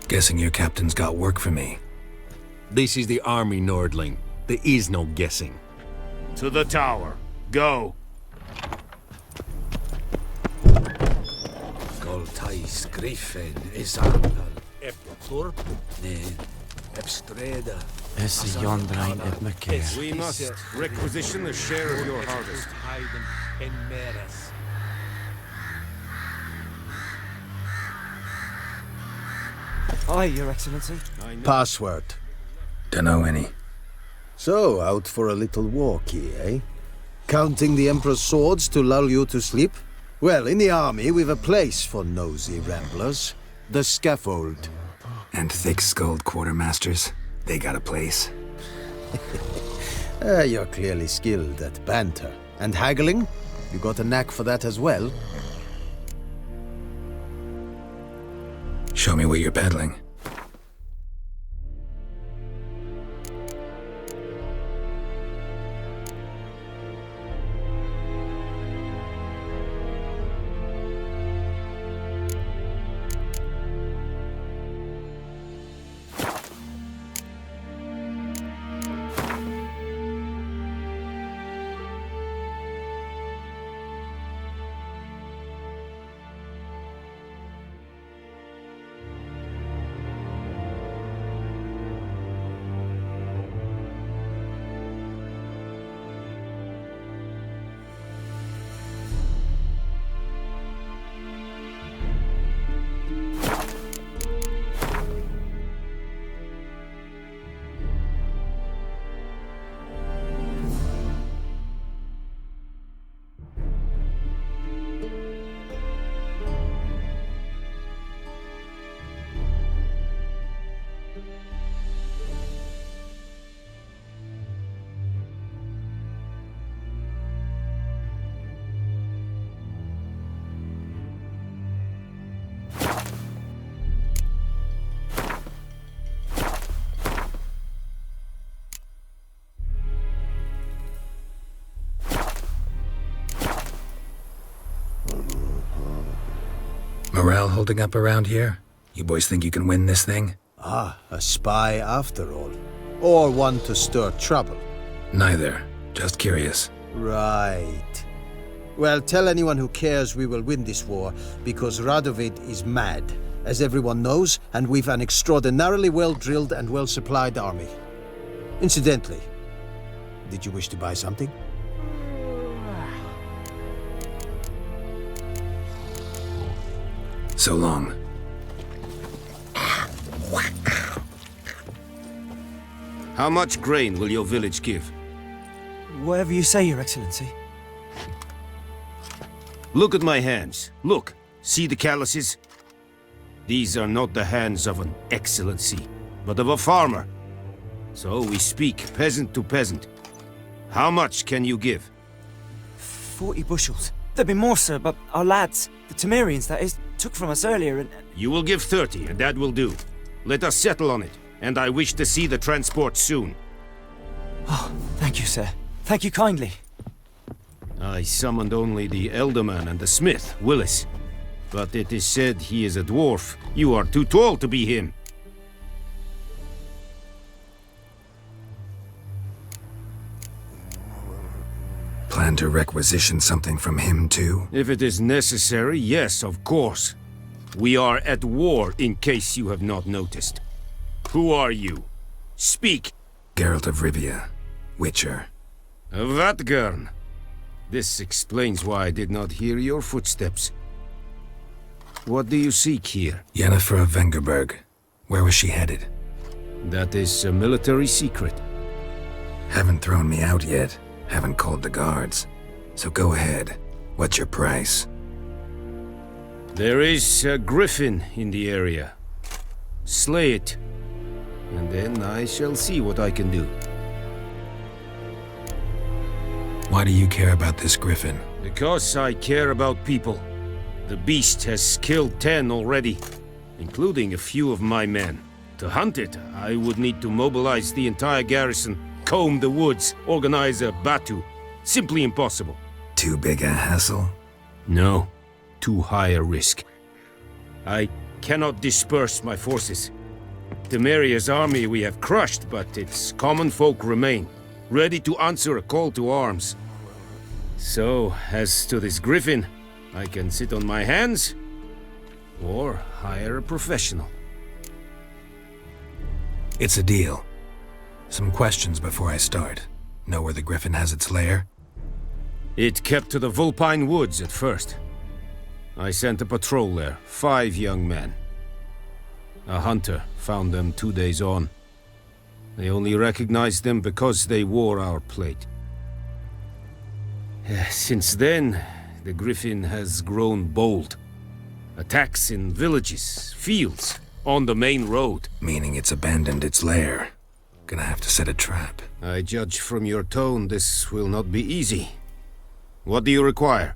Guessing your captain's got work for me. This is the army, Nordling. There is no guessing. To the tower. Go. Goltais Griffin Isandal Epturp Ne Epstreda. We must requisition a share of your harvest. Aye, Your Excellency. Password. Dunno any. So, out for a little walkie, eh? Counting the Emperor's swords to lull you to sleep? Well, in the army, we've a place for nosy ramblers. The scaffold. And thick-skulled quartermasters. They got a place. You're clearly skilled at banter. And haggling? You got a knack for that as well? Show me what you're peddling. Morale holding up around here? You boys think you can win this thing? Ah, a spy after all. or one to stir trouble? Neither. Just curious. Right. Well, tell anyone who cares we will win this war, because Radovid is mad, as everyone knows, and we've an extraordinarily well-drilled and well-supplied army. Incidentally, did you wish to buy something? So long. How much grain will your village give? Whatever you say, Your Excellency. Look at my hands. Look. See the calluses? These are not the hands of an excellency, but of a farmer. So we speak peasant to peasant. How much can you give? 40 bushels. There'd be more, sir, but our lads, the Temerians, that is, took from us earlier and... You will give 30, and that will do. Let us settle on it, and I wish to see the transport soon. Oh, thank you, sir. Thank you kindly. I summoned only the Elderman and the smith, Willis. But it is said he is a dwarf. You are too tall to be him. Plan to requisition something from him, too? If it is necessary, yes, of course. We are at war, in case you have not noticed. Who are you? Speak! Geralt of Rivia, Witcher. Vatgern. This explains why I did not hear your footsteps. What do you seek here? Yennefer of Vengerberg. Where was she headed? That is a military secret. Haven't thrown me out yet. Haven't called the guards. So go ahead. What's your price? There is a griffin in the area. Slay it. And then I shall see what I can do. Why do you care about this griffin? Because I care about people. The beast has killed 10 already, including a few of my men. To hunt it, I would need to mobilize the entire garrison, comb the woods, organize a batu. Simply impossible. Too big a hassle? No. Too high a risk. I cannot disperse my forces. Temeria's army we have crushed, but its common folk remain, ready to answer a call to arms. So, as to this griffin, I can sit on my hands, or hire a professional. It's a deal. Some questions before I start. Know where the griffin has its lair? It kept to the Vulpine Woods at first. I sent a patrol there, 5 young men. A hunter found them 2 days on. They only recognized them because they wore our plate. Since then, the griffin has grown bold. Attacks in villages, fields, on the main road. Meaning it's abandoned its lair. Gonna have to set a trap. I judge from your tone this will not be easy. What do you require?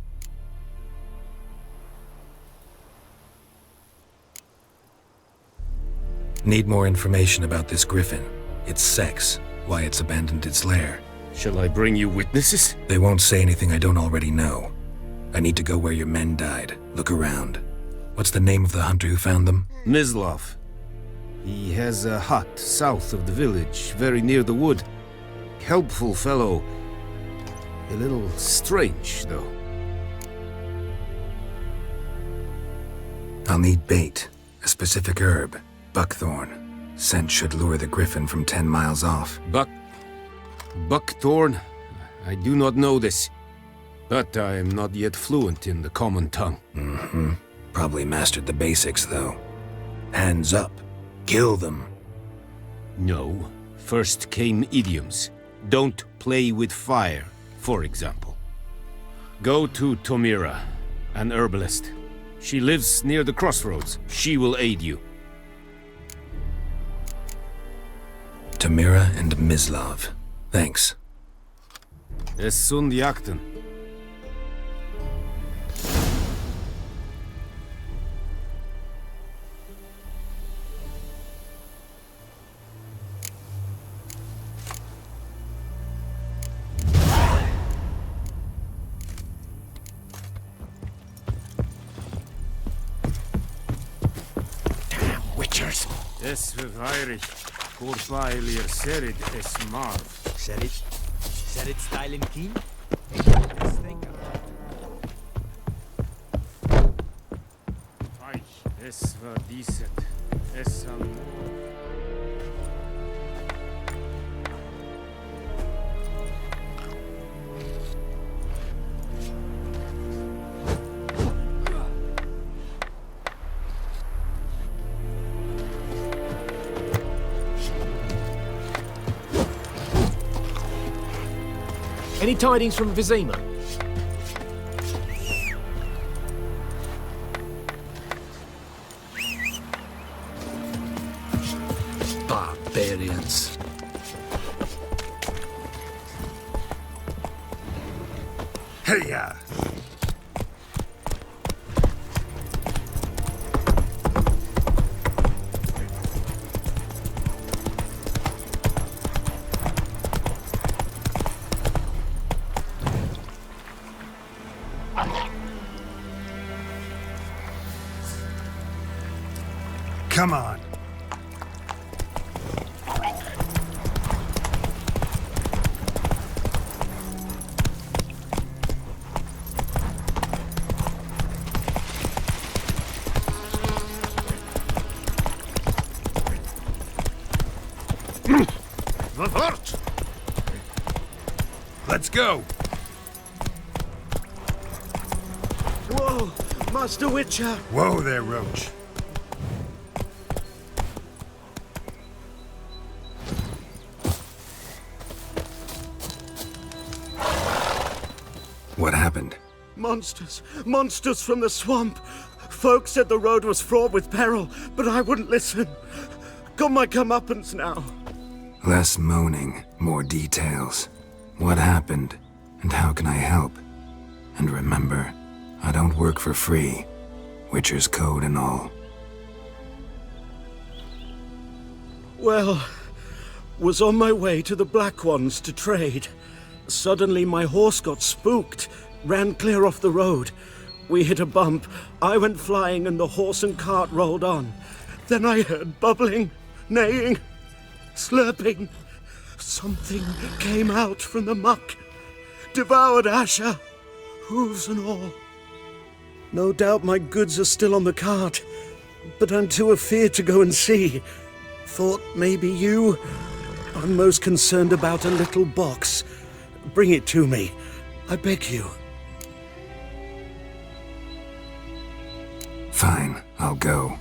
Need more information about this griffin. Its sex, why it's abandoned its lair. Shall I bring you witnesses? They won't say anything I don't already know. I need to go where your men died. Look around. What's the name of the hunter who found them? Mislav. He has a hut south of the village, very near the wood. Helpful fellow. A little strange, though. I'll need bait. A specific herb. Buckthorn. Scent should lure the griffin from 10 miles off. Buckthorn? I do not know this. But I am not yet fluent in the common tongue. Mm-hmm. Probably mastered the basics, though. Hands up. Kill them. No. First came idioms. Don't play with fire, for example. Go to Tomira, an herbalist. She lives near the crossroads. She will aid you. Tomira and Mislav. Thanks. Es sunt jakten. Witchers. Es Heinrich. Corpailir serid esmar. Serid styling keen? Ay, es war decent. Es Any tidings from Vizima? Barbarians. Hey-ya! Come on. Let's go. Whoa, Master Witcher! Whoa there, Roach. What happened? Monsters! Monsters from the swamp! Folk said the road was fraught with peril, but I wouldn't listen. Got my comeuppance now. Less moaning, more details. What happened, and how can I help? And remember, I don't work for free. Witcher's code and all. Well, was on my way to the Black Ones to trade. Suddenly my horse got spooked, ran clear off the road. We hit a bump, I went flying and the horse and cart rolled on. Then I heard bubbling, neighing, slurping. Something came out from the muck, devoured Asher, hooves and all. No doubt my goods are still on the cart, but I'm too afeard to go and see. Thought maybe you. I'm most concerned about a little box. Bring it to me, I beg you. Fine, I'll go.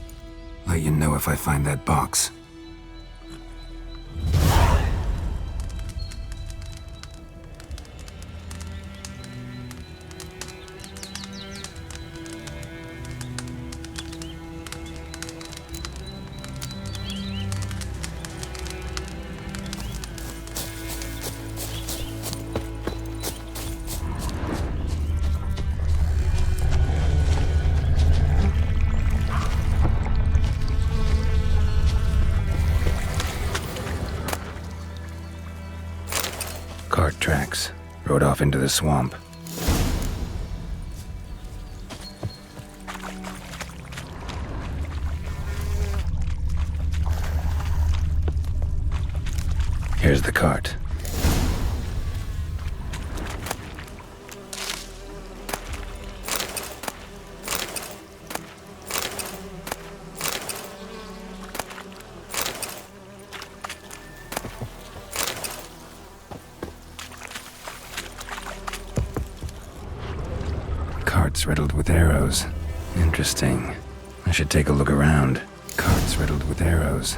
Let you know if I find that box. Cart tracks. Rode off into the swamp. Here's the cart. Carts riddled with arrows. Interesting. I should take a look around. Carts riddled with arrows.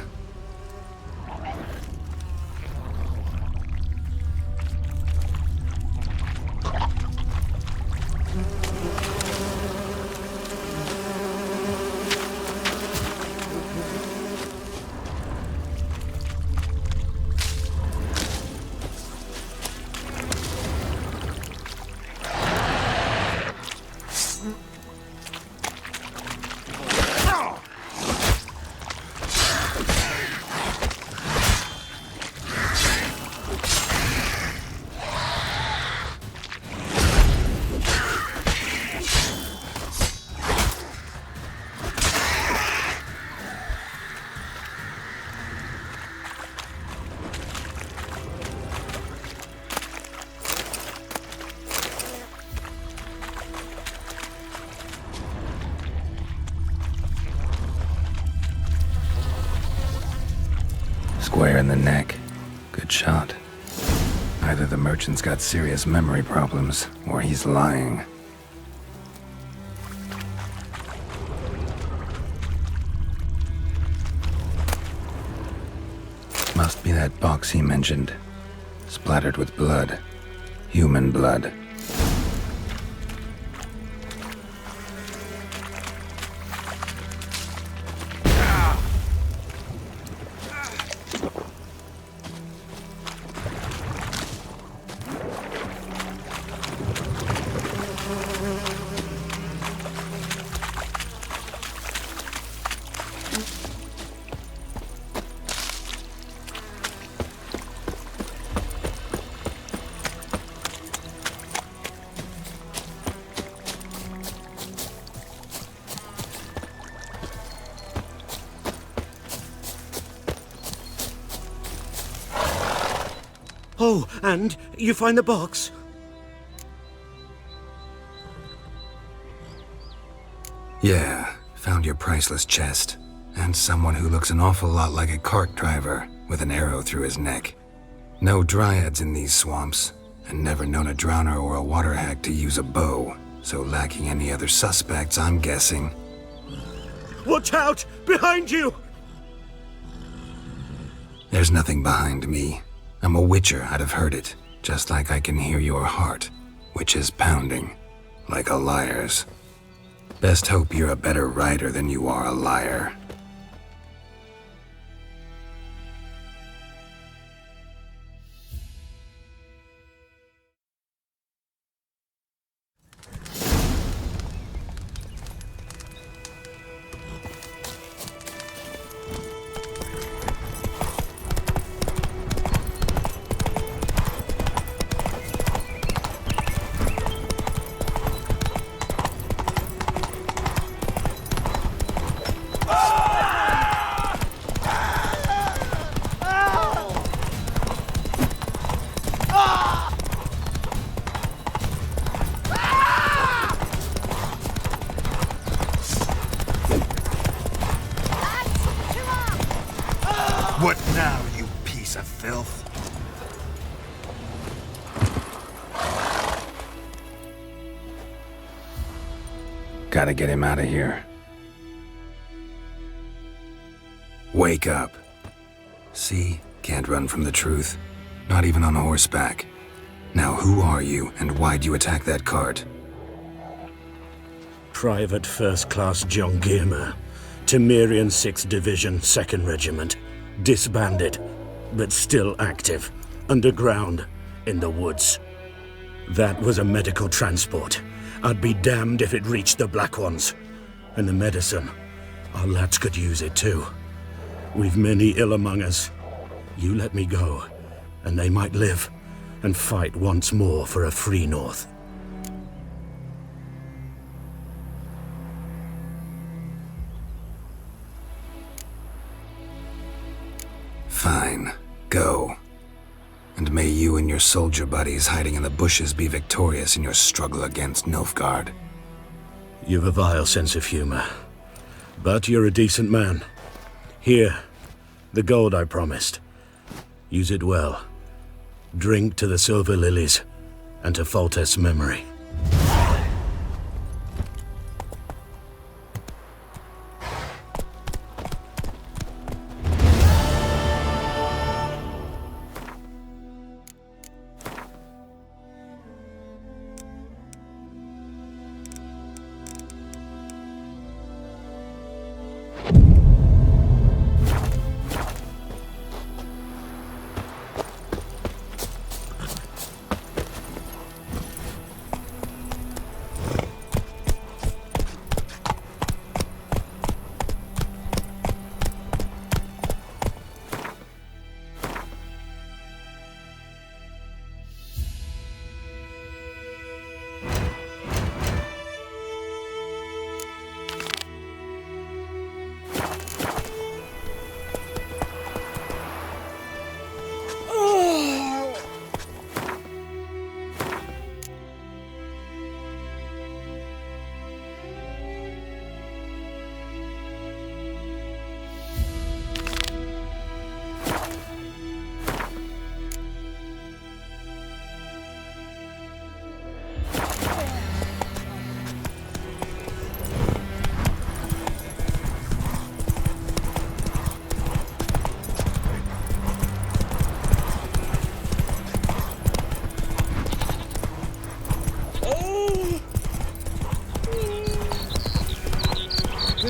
Square in the neck. Good shot. Either the merchant's got serious memory problems, or he's lying. Must be that box he mentioned. Splattered with blood. Human blood. Oh, and you find the box? Yeah, found your priceless chest. And someone who looks an awful lot like a cart driver, with an arrow through his neck. No dryads in these swamps, and never known a drowner or a water hag to use a bow, so lacking any other suspects, I'm guessing. Watch out! Behind you! There's nothing behind me. I'm a witcher, I'd have heard it, just like I can hear your heart, which is pounding, like a liar's. Best hope you're a better rider than you are a liar. What now, you piece of filth? Gotta get him out of here. Wake up. See? Can't run from the truth. Not even on horseback. Now who are you, and why'd you attack that cart? Private First Class John Giermer, Temerian 6th Division, 2nd Regiment. Disbanded, but still active, underground, in the woods. That was a medical transport. I'd be damned if it reached the Black Ones. And the medicine, our lads could use it too. We've many ill among us. You let me go, and they might live, and fight once more for a free North. Fine. Go. And may you and your soldier buddies hiding in the bushes be victorious in your struggle against Nilfgaard. You've a vile sense of humor. But you're a decent man. Here, the gold I promised. Use it well. Drink to the silver lilies, and to Foltest's memory.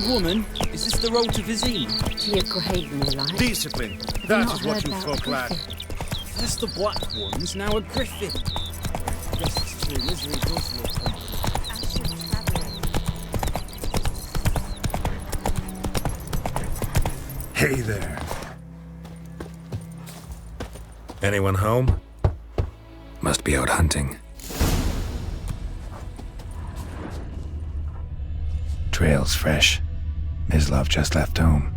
woman, is this the road to Vizima? To your grave, more like. Discipline. Have That you not is what heard you about folk lack. Griffin? First the Black Ones, now a Griffin. Guess it's true, misery does look company. Hey there. Anyone home? Must be out hunting. Trail's fresh. Mislav just left home.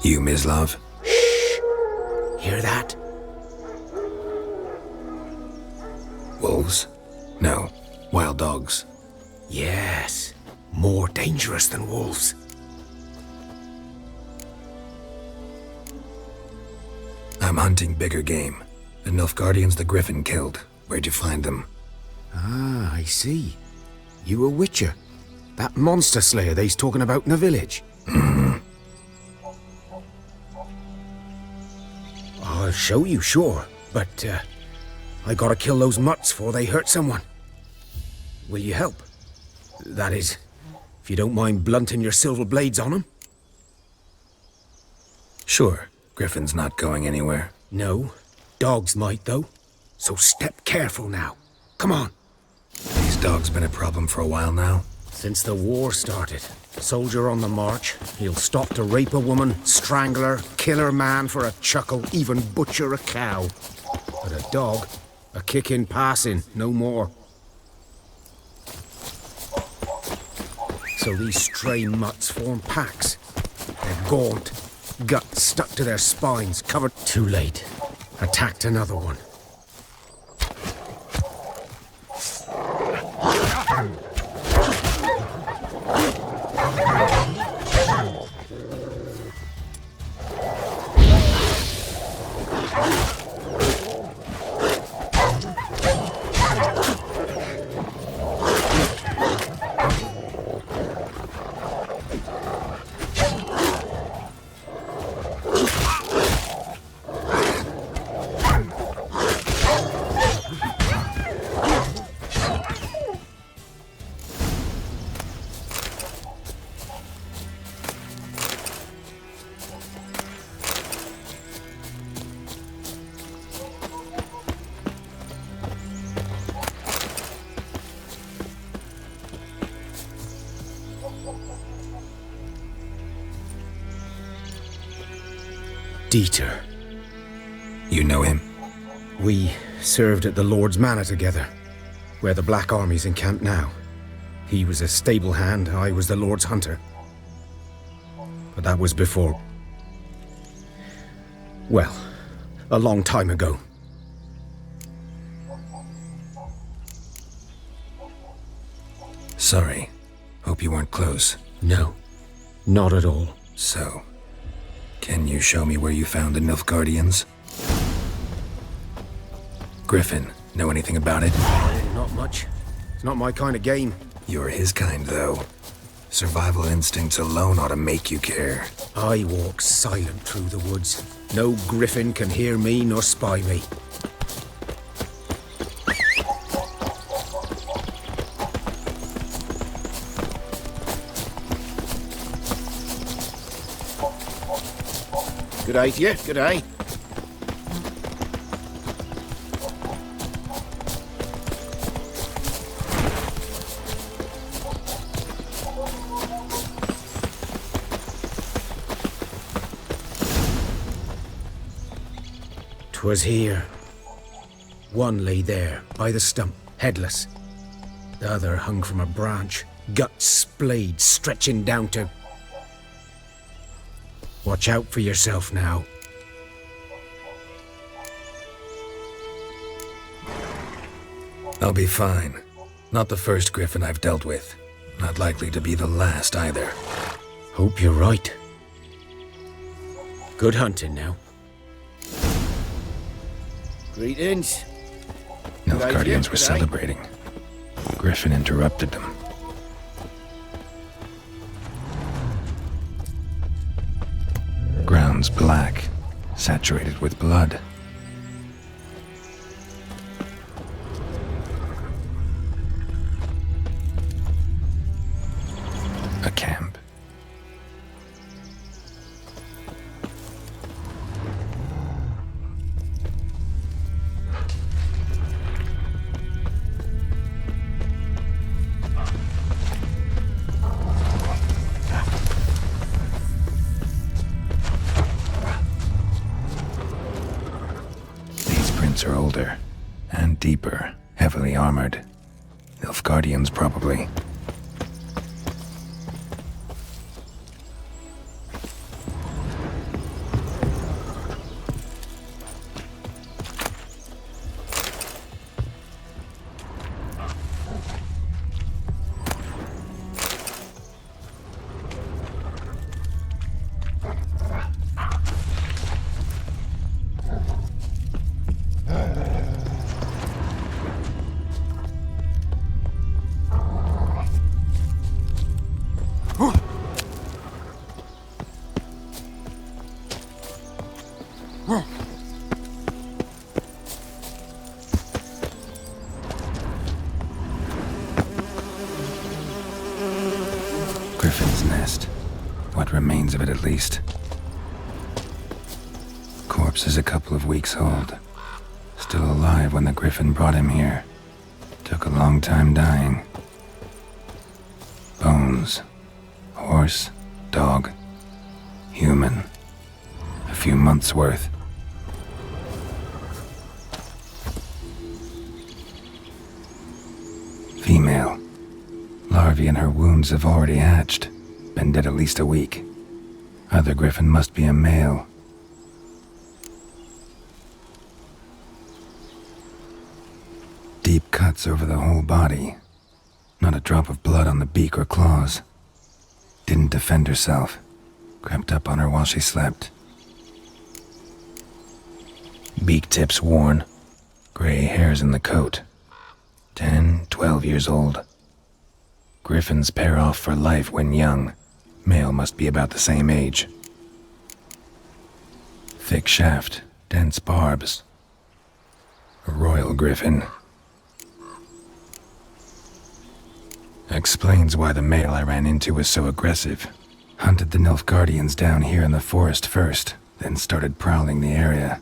You, Mislav? Hear that? Wolves? No, wild dogs. Yes. More dangerous than wolves. I'm hunting bigger game. The Nilfgaardians the Griffin killed. Where'd you find them? Ah, I see. You a witcher. That monster slayer they's talking about in the village. I'll show you, sure. But, I gotta kill those mutts before they hurt someone. Will you help? That is, if you don't mind blunting your silver blades on them. Sure. Griffin's not going anywhere. No. Dogs might, though. So step careful now. Come on. These dogs been a problem for a while now? Since the war started. Soldier on the march. He'll stop to rape a woman, strangle her, kill her man for a chuckle, even butcher a cow. But a dog, a kick in passing, no more. So these stray mutts form packs. They're gaunt, guts stuck to their spines, covered... Too late. Attacked another one. Dieter. You know him? We served at the Lord's Manor together, where the Black Army's encamped now. He was a stable hand, I was the Lord's hunter. But that was before... well, a long time ago. Sorry. Hope you weren't close. No, not at all. So, can you show me where you found the Nilfgaardians? Griffin, know anything about it? Not much. It's not my kind of game. You're his kind, though. Survival instincts alone ought to make you care. I walk silent through the woods. No griffin can hear me nor spy me. Good day to you, good day. 'Twas here. One lay there, by the stump, headless. The other hung from a branch, guts splayed, stretching down to... Watch out for yourself now. I'll be fine. Not the first griffin I've dealt with. Not likely to be the last either. Hope you're right. Good hunting now. Greetings. Nilfgaardians were celebrating. Griffin interrupted them. black, saturated with blood. A camp. These prints are older and deeper, heavily armored. Nilfgaardians, probably. Griffin's nest. What remains of it, at least. Corpse is a couple of weeks old. Still alive when the Griffin brought him here. Took a long time dying. Bones. Horse, dog, human. A few months' worth. Female. Larvae in her wounds have already hatched. Been dead at least a week. Other Griffin must be a male. Deep cuts over the whole body. Not a drop of blood on the beak or claws. Didn't defend herself. Crept up on her while she slept. Beak tips worn. Gray hairs in the coat. 10, 12 years old. Griffins pair off for life when young. Male must be about the same age. Thick shaft, dense barbs. A royal griffin. Explains why the male I ran into was so aggressive. Hunted the Nilfgaardians down here in the forest first, then started prowling the area.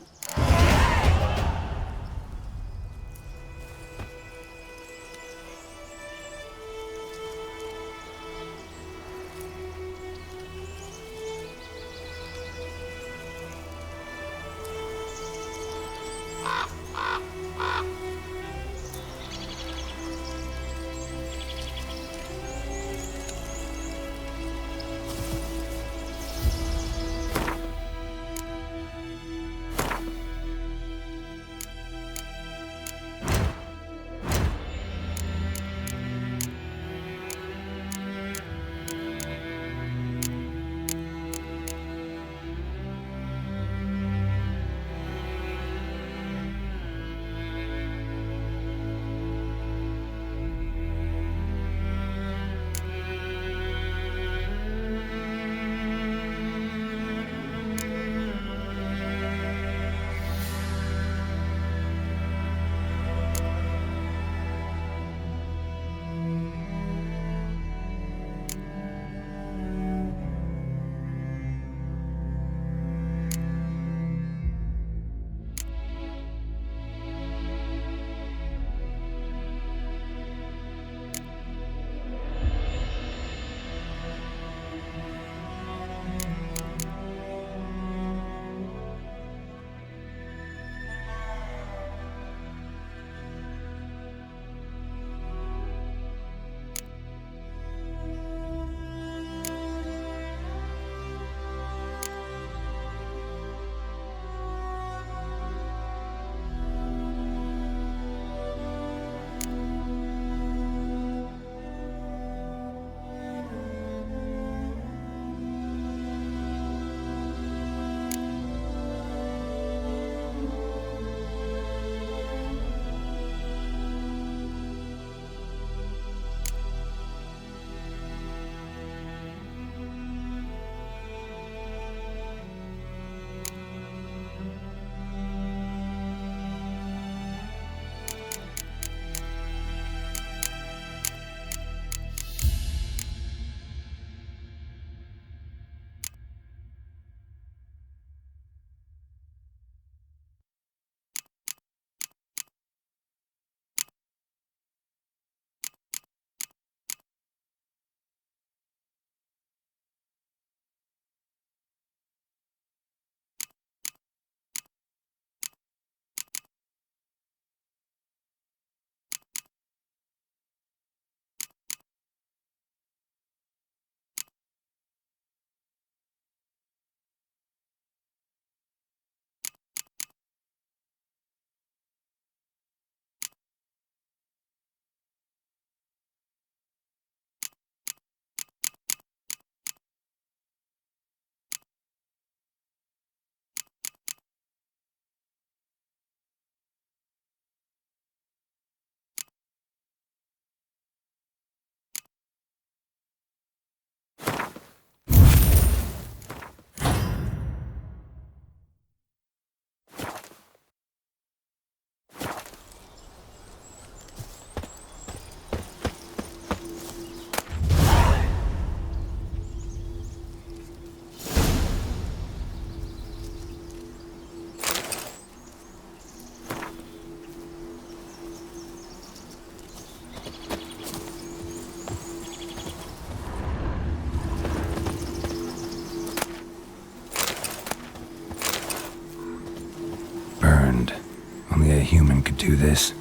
this.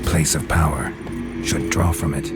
Place of power should draw from it.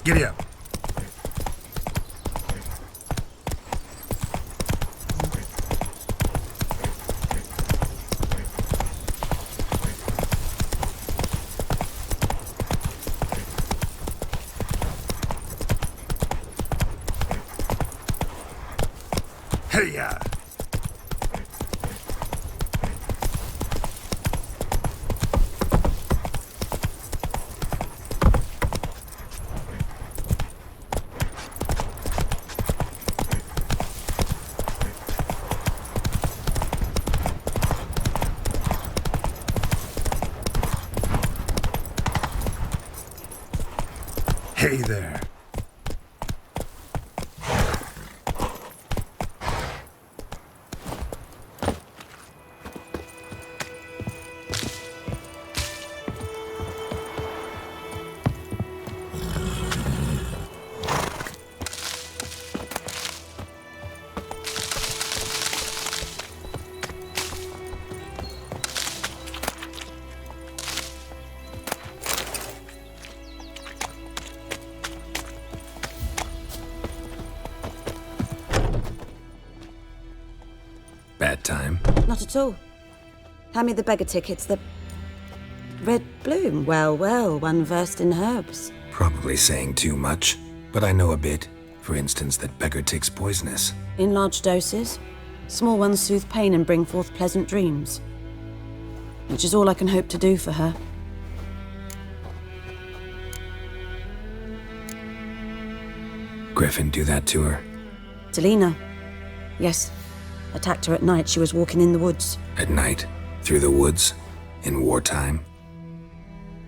Giddy up. Hey-ya! Hey there. Bad time? Not at all. Hand me the beggar tickets, the red bloom. Well, well, one versed in herbs. Probably saying too much, but I know a bit. For instance, that beggar tick's poisonous. In large doses. Small ones soothe pain and bring forth pleasant dreams. Which is all I can hope to do for her. Griffin do that to her? Delina. Yes. Attacked her at night. She was walking in the woods. At night? Through the woods? In wartime?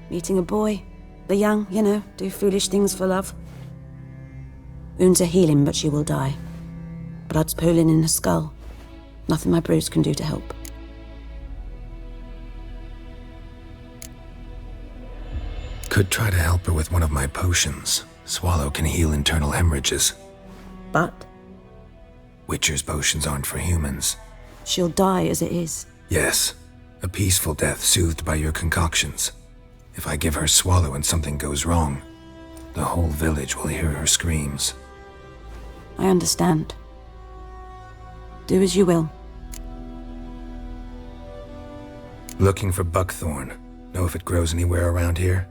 Meeting a boy. The young, you know, do foolish things for love. Wounds are healing, but she will die. Blood's pooling in her skull. Nothing my bruise can do to help. Could try to help her with one of my potions. Swallow can heal internal hemorrhages. But? Witcher's potions aren't for humans. She'll die as it is. Yes. A peaceful death soothed by your concoctions. If I give her Swallow and something goes wrong, the whole village will hear her screams. I understand. Do as you will. Looking for buckthorn. Know if it grows anywhere around here?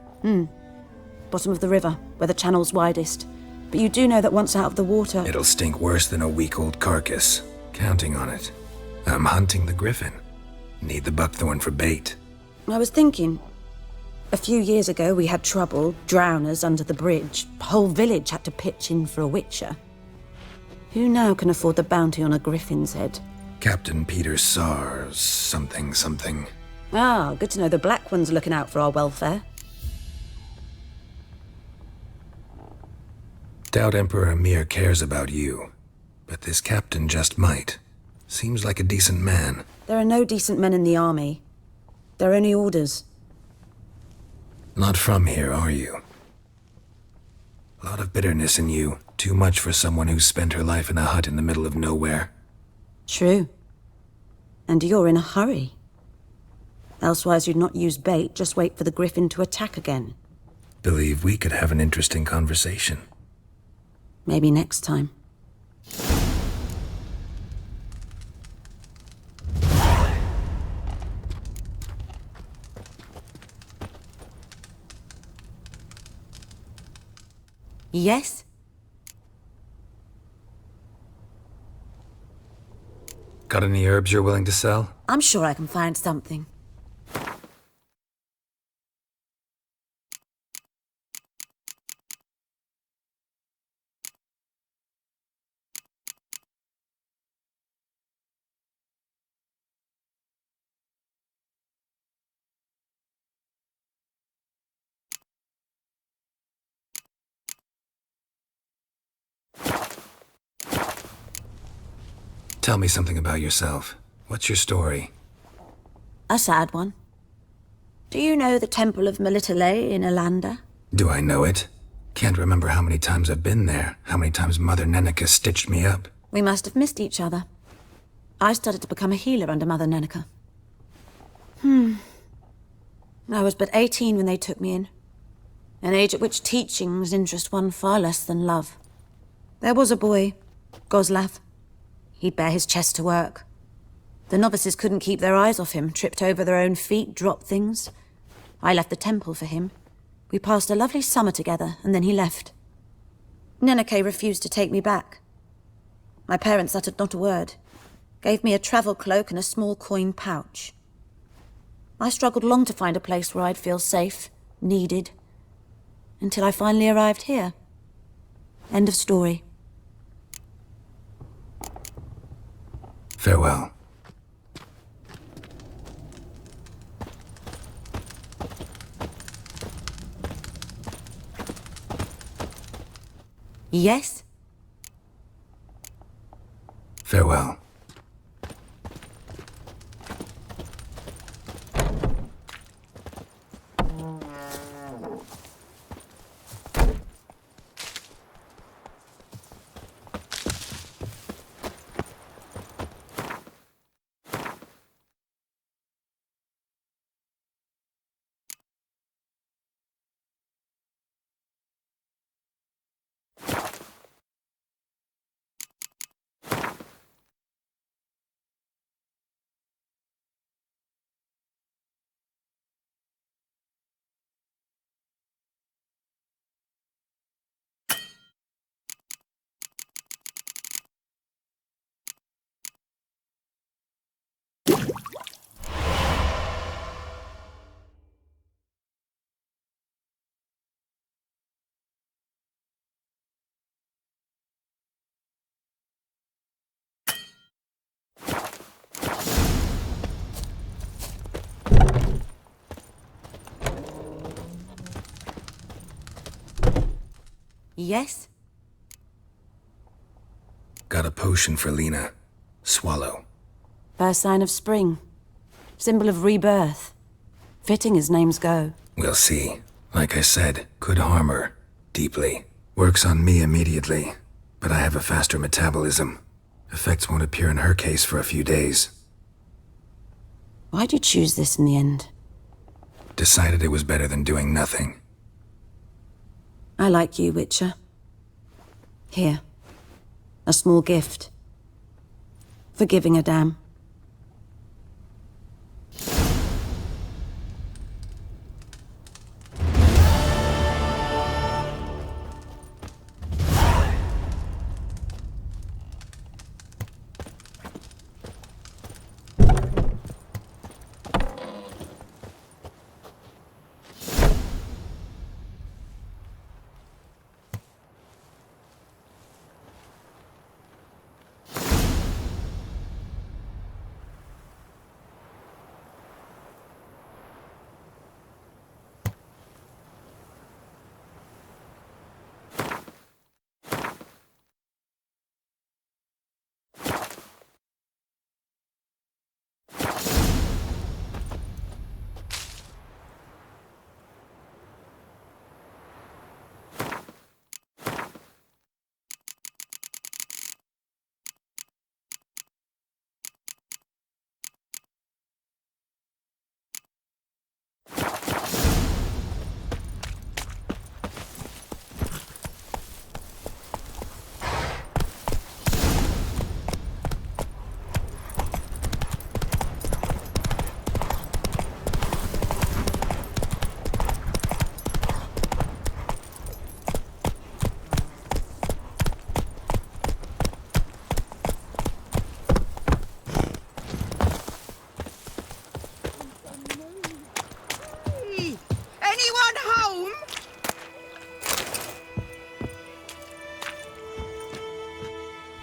Bottom of the river, where the channel's widest. But you do know that once out of the water... It'll stink worse than a week-old carcass. Counting on it. I'm hunting the griffin. Need the buckthorn for bait. I was thinking... A few years ago we had trouble, drowners under the bridge. Whole village had to pitch in for a witcher. Who now can afford the bounty on a griffin's head? Captain Peter Sars, something. Ah, good to know the Black One's looking out for our welfare. Doubt Emperor Emir cares about you. But this captain just might. Seems like a decent man. There are no decent men in the army. There are only orders. Not from here, are you? A lot of bitterness in you. Too much for someone who's spent her life in a hut in the middle of nowhere. True. And you're in a hurry. Elsewise you'd not use bait, just wait for the griffin to attack again. Believe we could have an interesting conversation. Maybe next time. Yes? Got any herbs you're willing to sell? I'm sure I can find something. Tell me something about yourself. What's your story? A sad one. Do you know the Temple of Melitele in Alanda? Do I know it? Can't remember how many times I've been there, how many times Mother Neneka stitched me up. We must have missed each other. I started to become a healer under Mother Neneka. I was but 18 when they took me in. An age at which teachings interest one far less than love. There was a boy, Goslav. He'd bare his chest to work. The novices couldn't keep their eyes off him, tripped over their own feet, dropped things. I left the temple for him. We passed a lovely summer together, and then he left. Neneke refused to take me back. My parents uttered not a word, gave me a travel cloak and a small coin pouch. I struggled long to find a place where I'd feel safe, needed, until I finally arrived here. End of story. Farewell. Yes? Farewell. Yes? Got a potion for Lena. Swallow. First sign of spring. Symbol of rebirth. Fitting as names go. We'll see. Like I said, could harm her. Deeply. Works on me immediately. But I have a faster metabolism. Effects won't appear in her case for a few days. Why'd you choose this in the end? Decided it was better than doing nothing. I like you, Witcher. Here. A small gift. For giving a damn. Anyone home?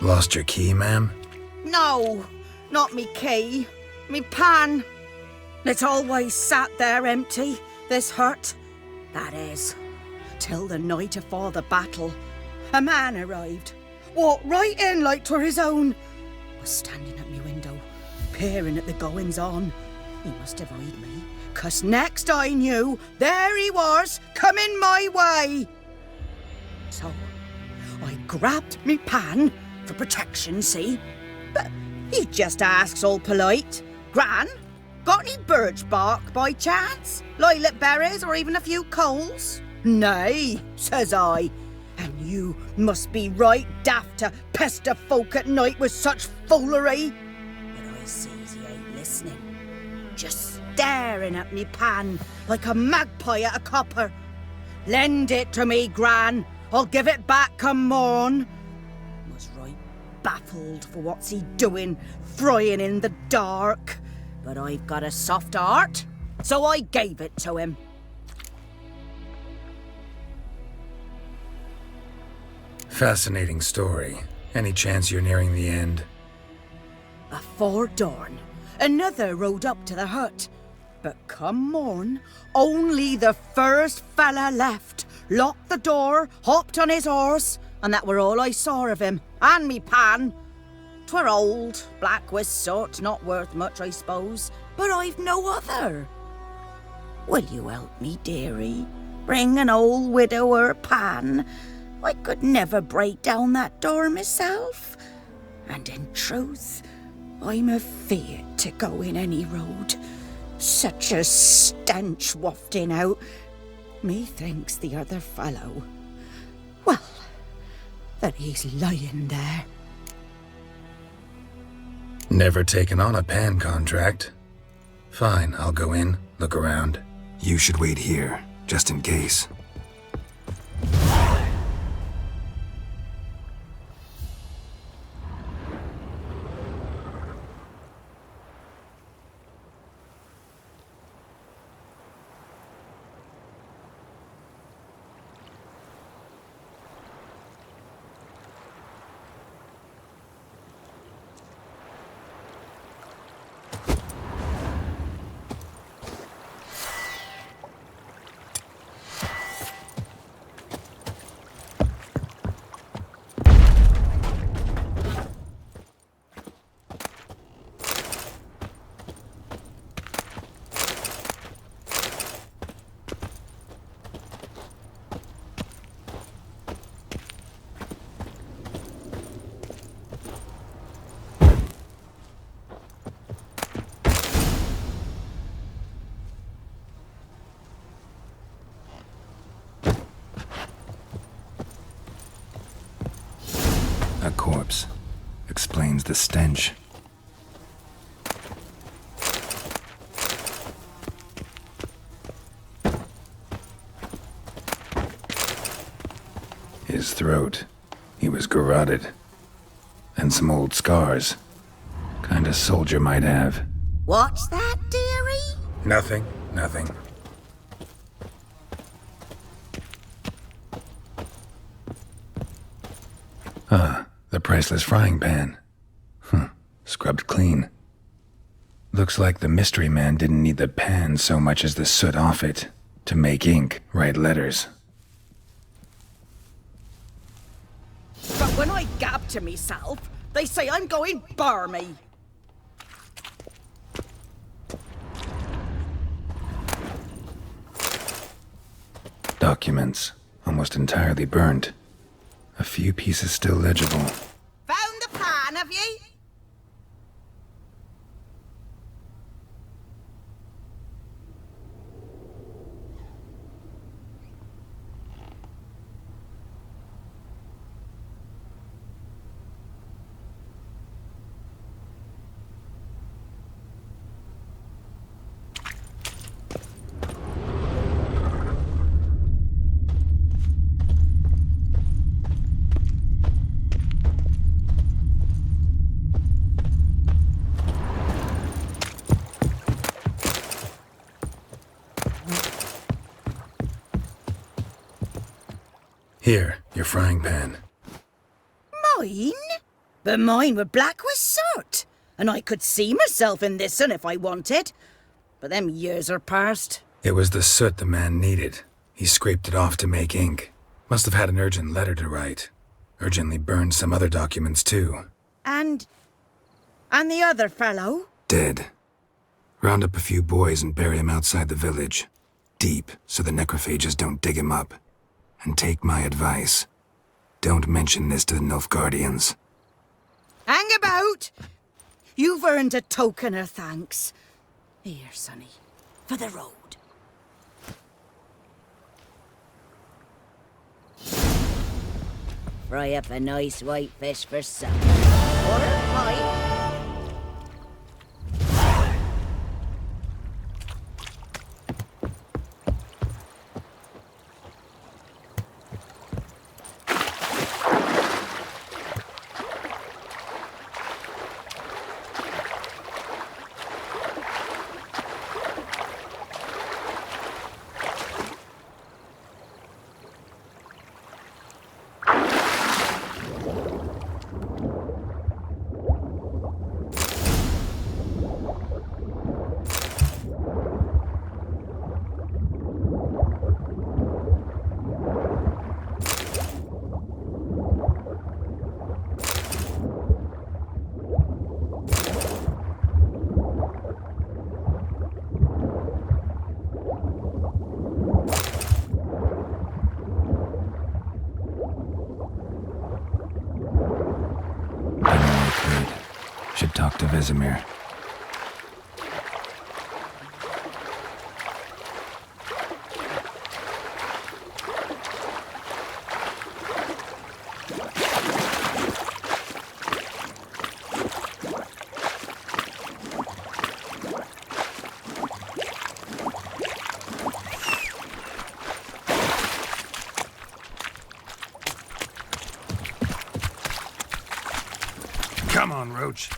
Lost your key, ma'am? No, not me key. Me pan. It's always sat there empty, this hut. That is, till the night afore the battle. A man arrived, walked right in like 'twere his own. Was standing at me window, peering at the goings-on. He must have eyed me, 'cause next I knew, there he was, coming my way. So, I grabbed me pan, for protection, see? But he just asks all polite, Gran, got any birch bark by chance? Lilac berries or even a few coals? Nay, says I. And you must be right daft to pester folk at night with such foolery. But I sees he ain't listening. Just staring at me pan like a magpie at a copper. Lend it to me, Gran. I'll give it back come morn. Was right baffled for what's he doing, frying in the dark. But I've got a soft heart, so I gave it to him. Fascinating story. Any chance you're nearing the end? Afore dawn, another rode up to the hut. But come morn, only the first fella left, locked the door, hopped on his horse, and that were all I saw of him, and me pan. 'Twere old, black with soot, not worth much, I suppose, but I've no other. Will you help me, dearie? Bring an old widower pan. I could never break down that door myself. And in truth, I'm afeard to go in any road. Such a stench wafting out. Methinks the other fellow, well, that he's lying there. Never taken on a pan contract. Fine, I'll go in, look around. You should wait here, just in case. Explains the stench. His throat. He was garroted. And some old scars. Kind of soldier might have. What's that, dearie? Nothing. Nothing. The priceless frying pan. Scrubbed clean. Looks like the mystery man didn't need the pan so much as the soot off it to make ink, write letters. But when I gab to myself, they say I'm going barmy. Documents, almost entirely burnt. A few pieces still legible. Found the pan, have ye? Here, your frying pan. Mine? But mine were black with soot, and I could see myself in this one if I wanted. But them years are past. It was the soot the man needed. He scraped it off to make ink. Must have had an urgent letter to write. Urgently burned some other documents too. And the other fellow? Dead. Round up a few boys and bury him outside the village. Deep, so the necrophages don't dig him up. And take my advice. Don't mention this to the Nilfgaardians. Hang about! You've earned a token of thanks. Here, sonny, for the road. Fry up a nice white fish for supper. Or a pie. Should talk to Vesemir. Come on, Roach.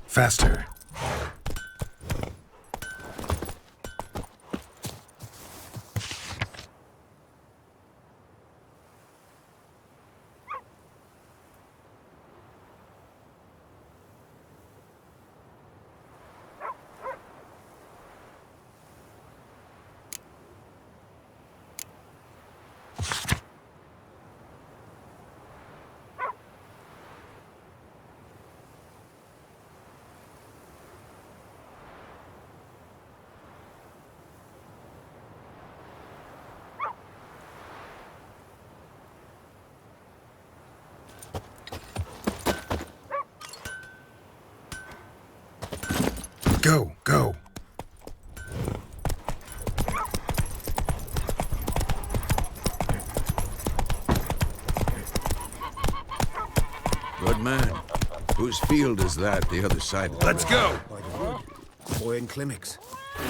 Faster. Go, go. Good man. Whose field is that, the other side of the Let's road? go! Boy in Climmix.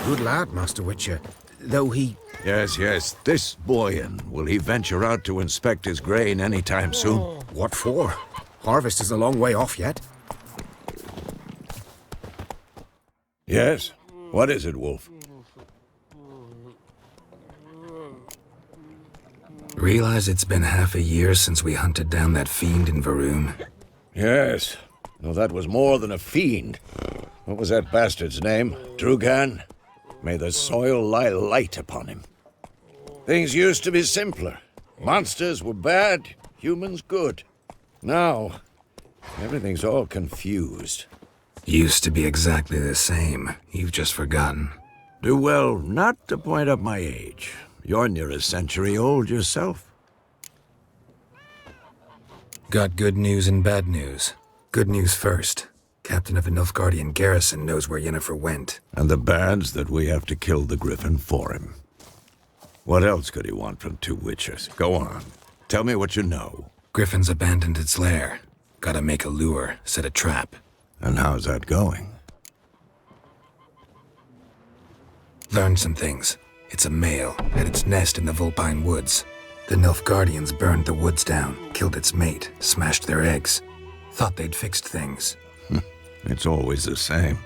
Good lad, Master Witcher. Though he... Yes, yes. This Boyan, will he venture out to inspect his grain anytime soon? What for? Harvest is a long way off yet. Yes? What is it, Wolf? Realize it's been half a year since we hunted down that fiend in Varoon? Yes. No, that was more than a fiend. What was that bastard's name? Drugan? May the soil lie light upon him. Things used to be simpler. Monsters were bad, humans good. Now, everything's all confused. Used to be exactly the same. You've just forgotten. Do well not to point up my age. You're near a century old yourself. Got good news and bad news. Good news first. Captain of a Nilfgaardian garrison knows where Yennefer went. And the bad's that we have to kill the Griffin for him. What else could he want from two witchers? Go on. Tell me what you know. Griffin's abandoned its lair. Gotta make a lure, set a trap. And how's that going? Learned some things. It's a male, had its nest in the Vulpine Woods. The Nilfgaardians burned the woods down, killed its mate, smashed their eggs. Thought they'd fixed things. It's always the same.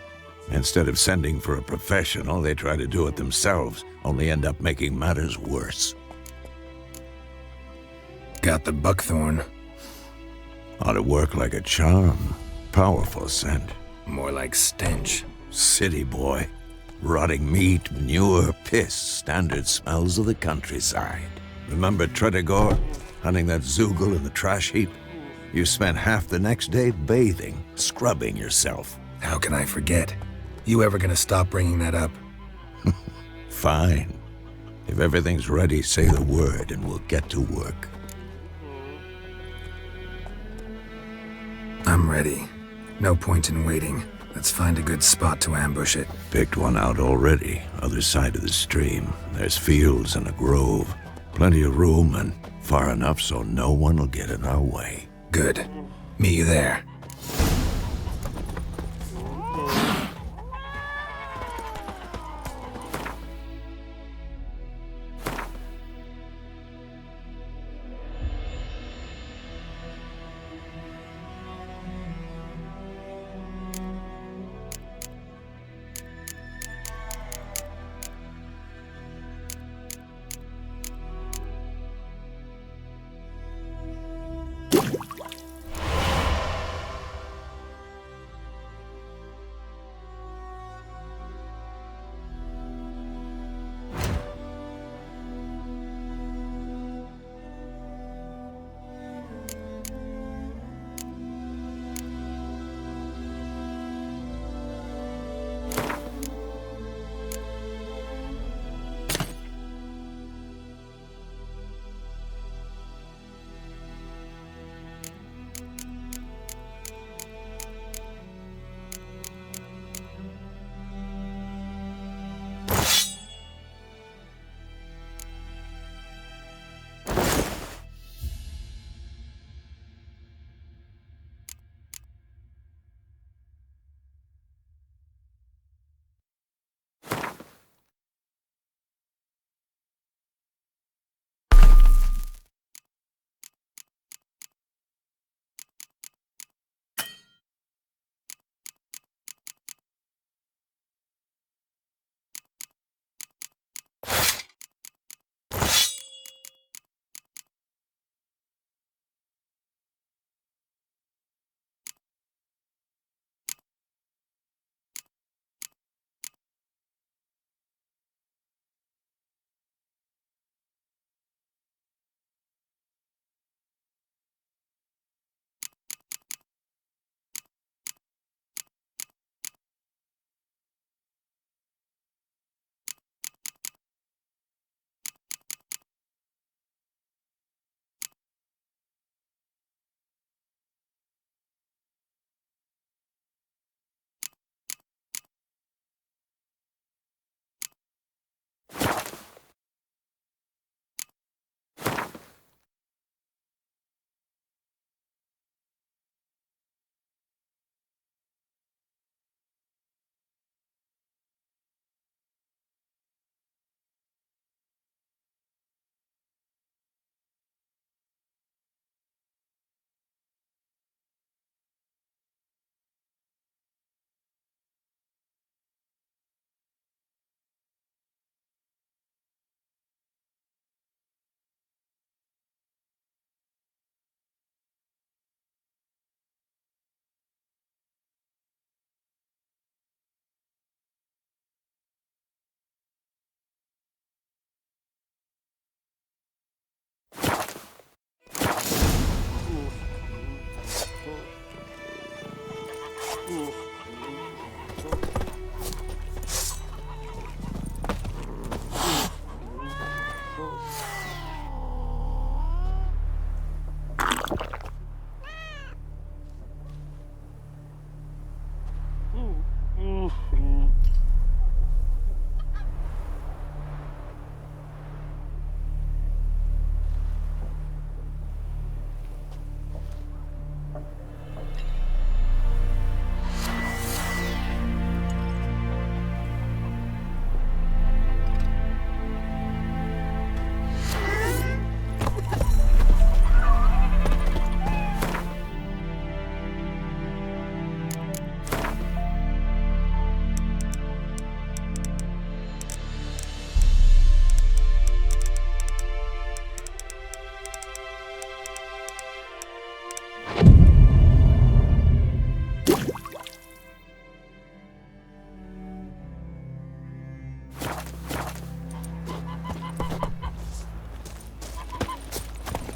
Instead of sending for a professional, they try to do it themselves, only end up making matters worse. Got the buckthorn. Ought to work like a charm. Powerful scent. More like stench. City boy. Rotting meat, manure, piss, standard smells of the countryside. Remember Tredegor? Hunting that Zoogle in the trash heap? You spent half the next day bathing, scrubbing yourself. How can I forget? You ever gonna stop bringing that up? Fine. If everything's ready, say the word and we'll get to work. I'm ready. No point in waiting. Let's find a good spot to ambush it. Picked one out already, other side of the stream. There's fields and a grove. Plenty of room and far enough so no one will get in our way. Good. Meet you there.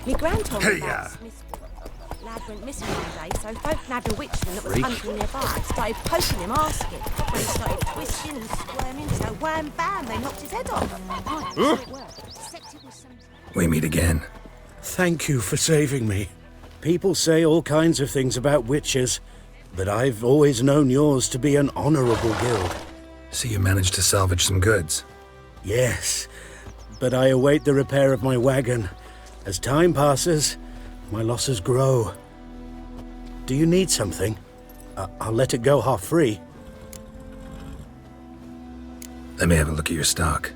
Me grand told me Hey, about Smith's lad went missing one day, so folk nabbed a witchman that was hunting nearby. Started poking him, asking. When he started twisting and squirming, so wham bam, they knocked his head off. It worked. Except it was some... We meet again. Thank you for saving me. People say all kinds of things about witches, but I've always known yours to be an honorable guild. So you managed to salvage some goods? Yes, but I await the repair of my wagon. As time passes, my losses grow. Do you need something? I'll let it go half-free. Let me have a look at your stock.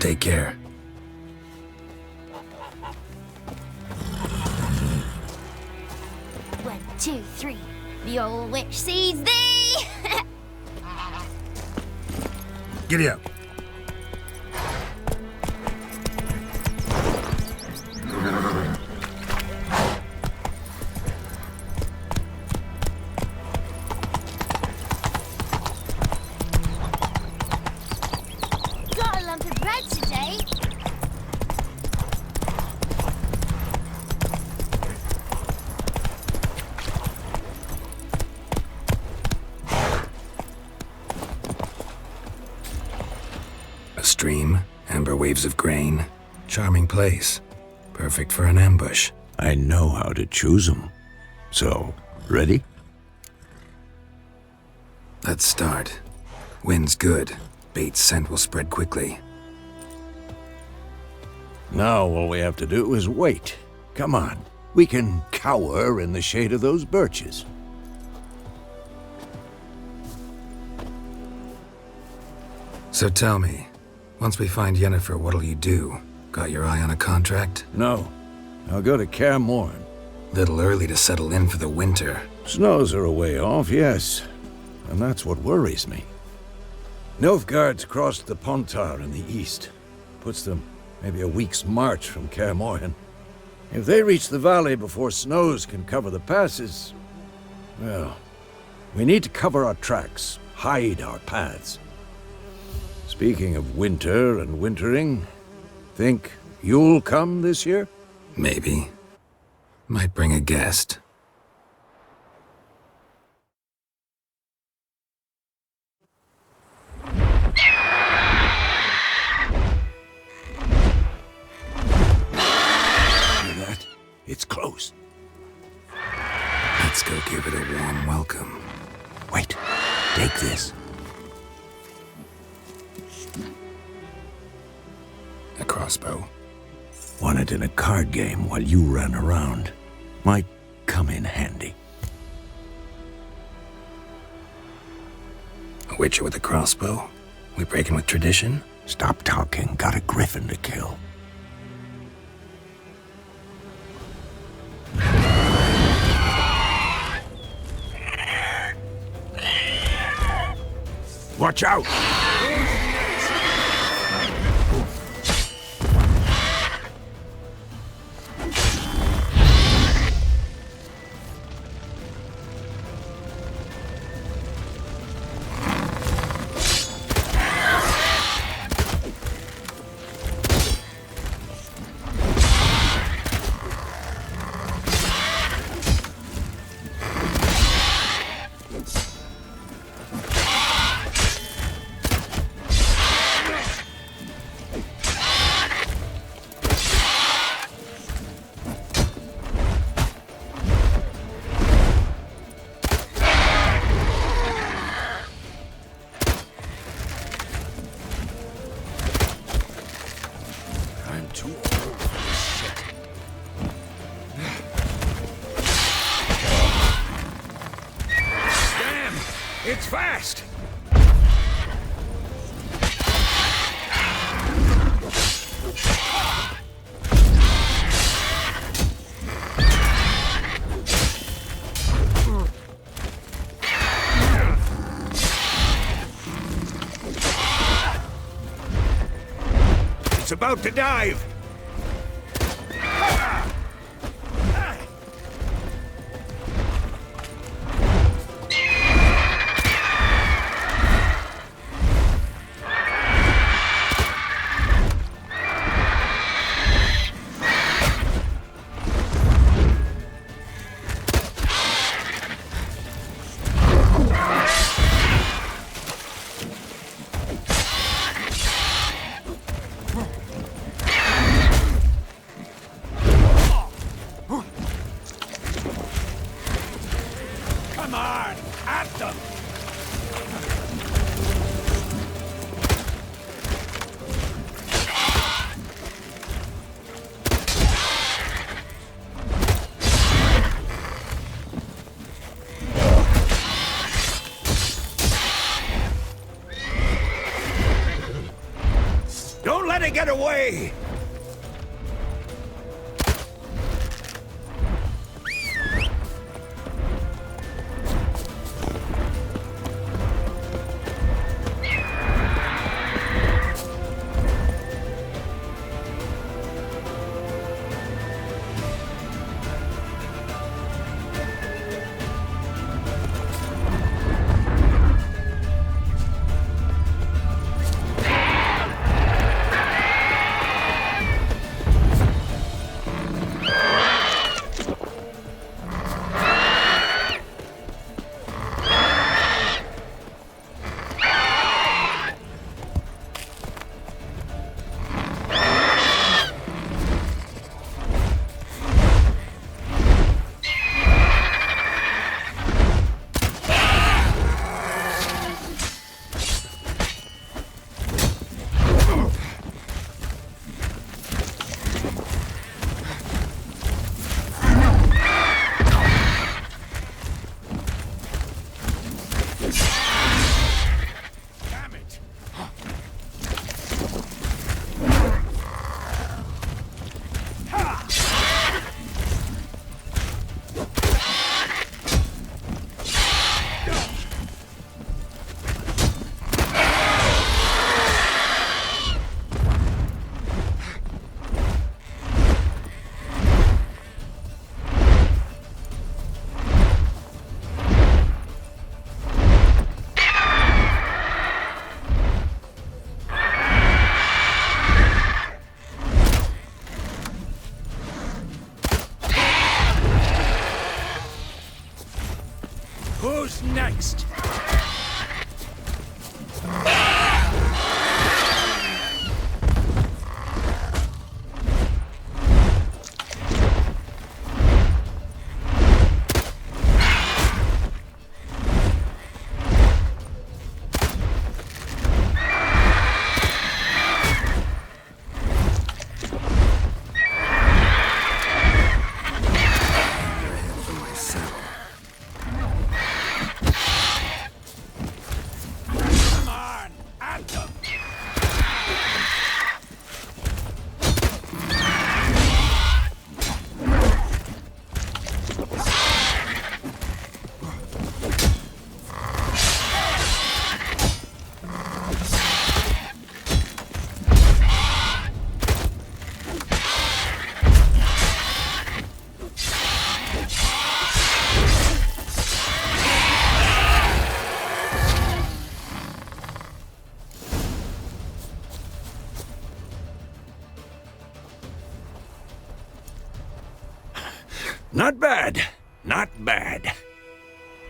Take care. 1, 2, 3. The old witch sees thee! Giddy up. Got a lump of bread today. A stream, amber waves of grain. Charming place. Perfect for an ambush. I know how to choose them. So, ready? Let's start. Wind's good. Bait's scent will spread quickly. Now all we have to do is wait. Come on. We can cower in the shade of those birches. So tell me, once we find Yennefer, what'll you do? Got your eye on a contract? No. I'll go to Kaer Morhen. Little early to settle in for the winter. Snows are a way off, yes. And that's what worries me. Nilfgaard's crossed the Pontar in the east. Puts them maybe a week's march from Kaer Morhen. If they reach the valley before snows can cover the passes, well, we need to cover our tracks, hide our paths. Speaking of winter and wintering, think you'll come this year? Maybe. Might bring a guest. Hear that? It's close. Let's go give it a warm welcome. Wait, take this. A crossbow. Won it in a card game while you ran around. Might come in handy. A witcher with a crossbow? We breaking with tradition? Stop talking. Got a griffin to kill. Watch out! fast! It's about to dive! Come on, at them! Don't let it get away! Who's next? Not bad. Not bad.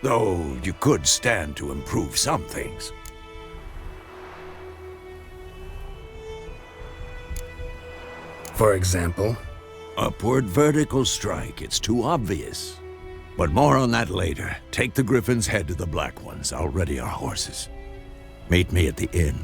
Though you could stand to improve some things. For example? Upward vertical strike. It's too obvious. But more on that later. Take the Griffin's head to the Black Ones. I'll ready our horses. Meet me at the inn.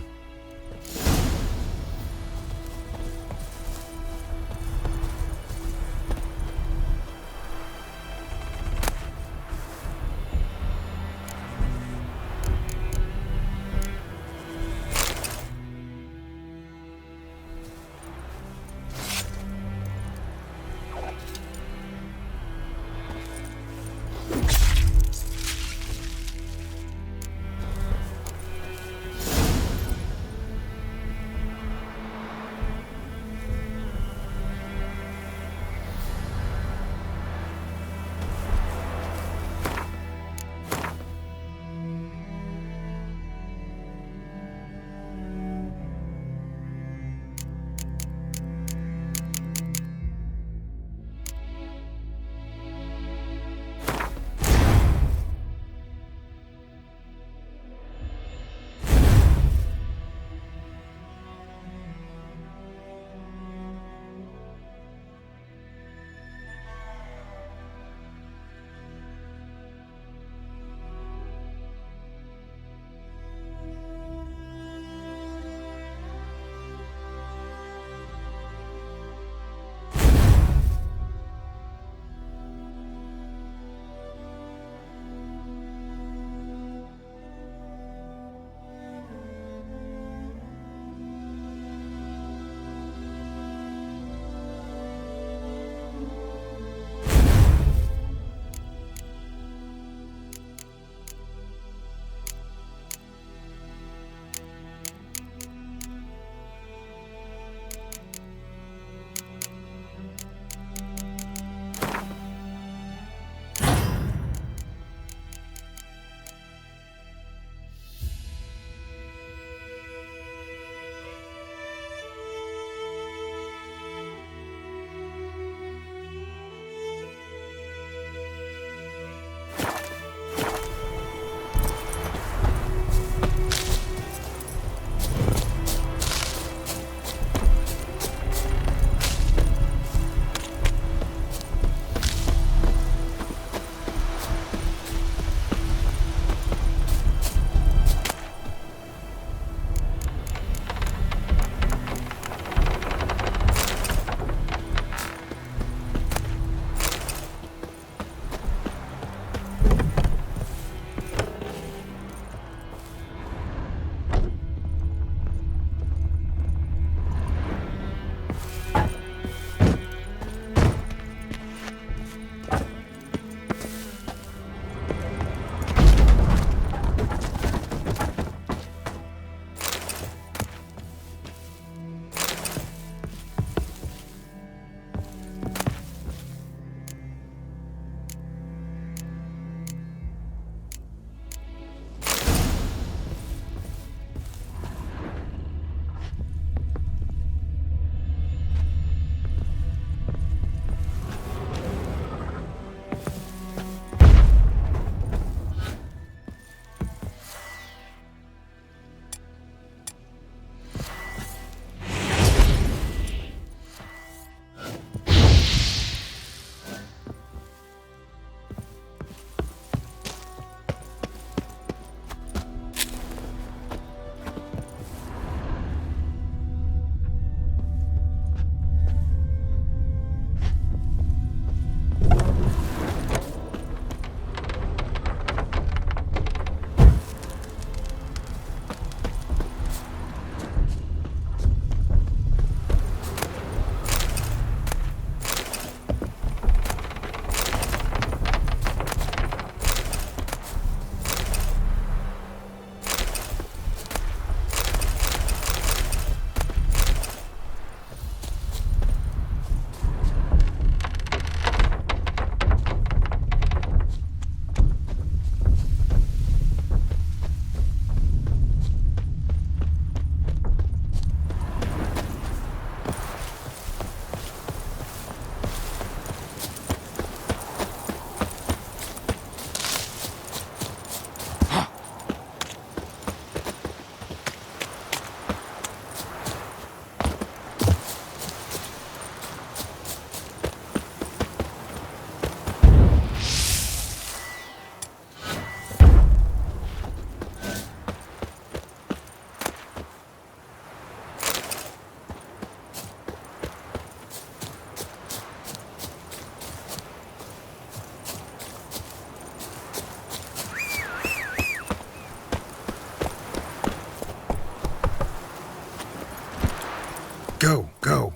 Go, go.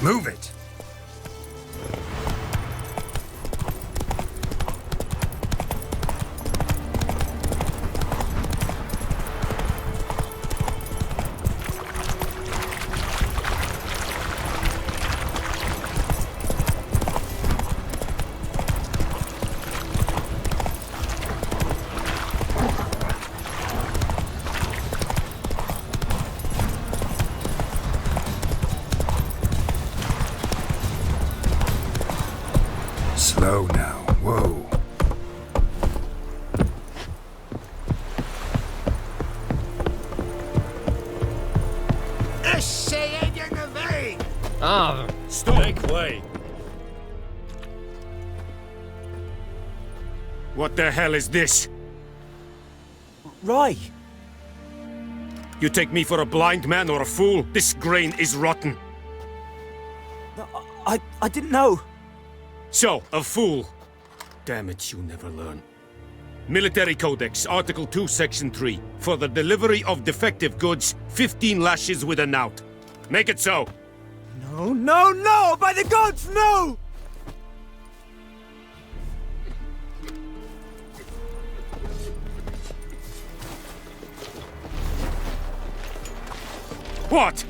Move it! Slow now. Whoa. Ah, stop! Make way. What the hell is this? Rye! You take me for a blind man or a fool? This grain is rotten. I didn't know. So, a fool. Damn it, you never learn. Military Codex, Article 2, Section 3. For the delivery of defective goods, 15 lashes with a knout. Make it so. No, no, no! By the gods, no! What?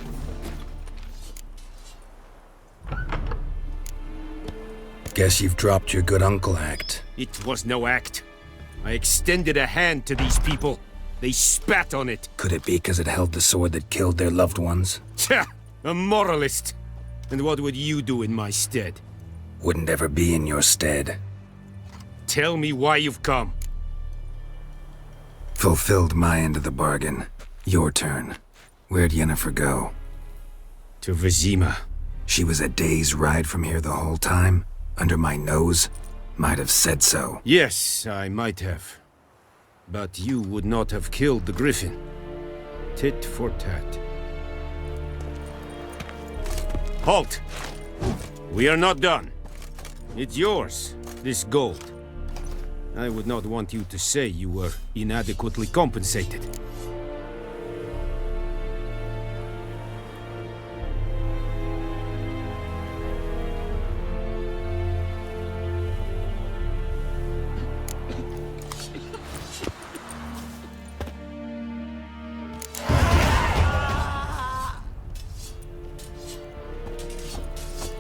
Guess you've dropped your good uncle act. It was no act. I extended a hand to these people. They spat on it. Could it be because it held the sword that killed their loved ones? Tja! A moralist. And what would you do in my stead? Wouldn't ever be in your stead. Tell me why you've come. Fulfilled my end of the bargain. Your turn. Where'd Yennefer go? To Vizima. She was a day's ride from here the whole time? Under my nose? Might have said so. Yes, I might have. But you would not have killed the griffin. Tit for tat. Halt! We are not done. It's yours, this gold. I would not want you to say you were inadequately compensated.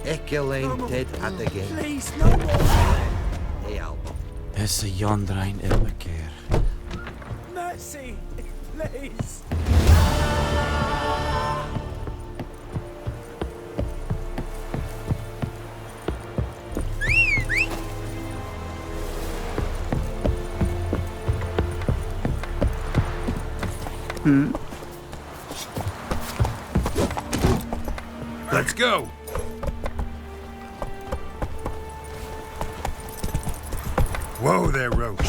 Ekelain dead at the game. Please, no more! Eal. Is a yondrain Ilmaker. Mercy! Please! Let's go! Whoa there, Roach.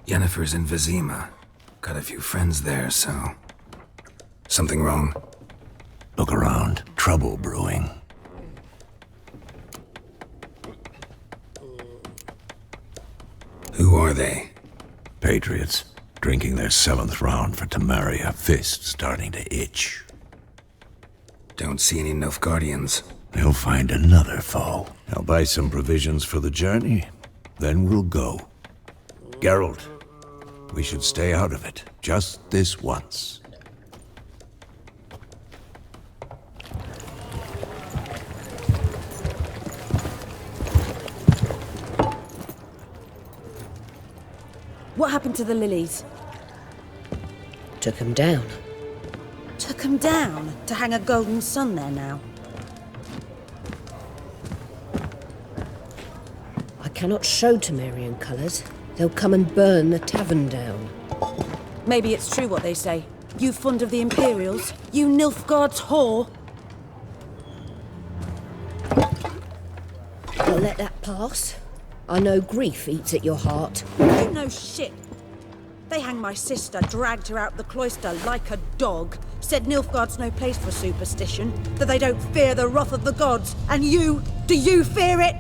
Yennefer's in Vizima. Got a few friends there, so... Something wrong? Look around. Trouble brewing. Who are they? Patriots. Drinking their 7th round for Temeria. Fist starting to itch. Don't see any Nilfgaardians. They'll find another foe. I'll buy some provisions for the journey. Then we'll go. Geralt, we should stay out of it. Just this once. What happened to the lilies? Took 'em down. Took 'em down to hang a golden sun there now. I cannot show Temerian colours. They'll come and burn the tavern down. Maybe it's true what they say. You fond of the Imperials? You Nilfgaard's whore? I'll let that pass. I know grief eats at your heart. You know shit. They hanged my sister, dragged her out the cloister like a dog, said Nilfgaard's no place for superstition, that they don't fear the wrath of the gods. And you, do you fear it?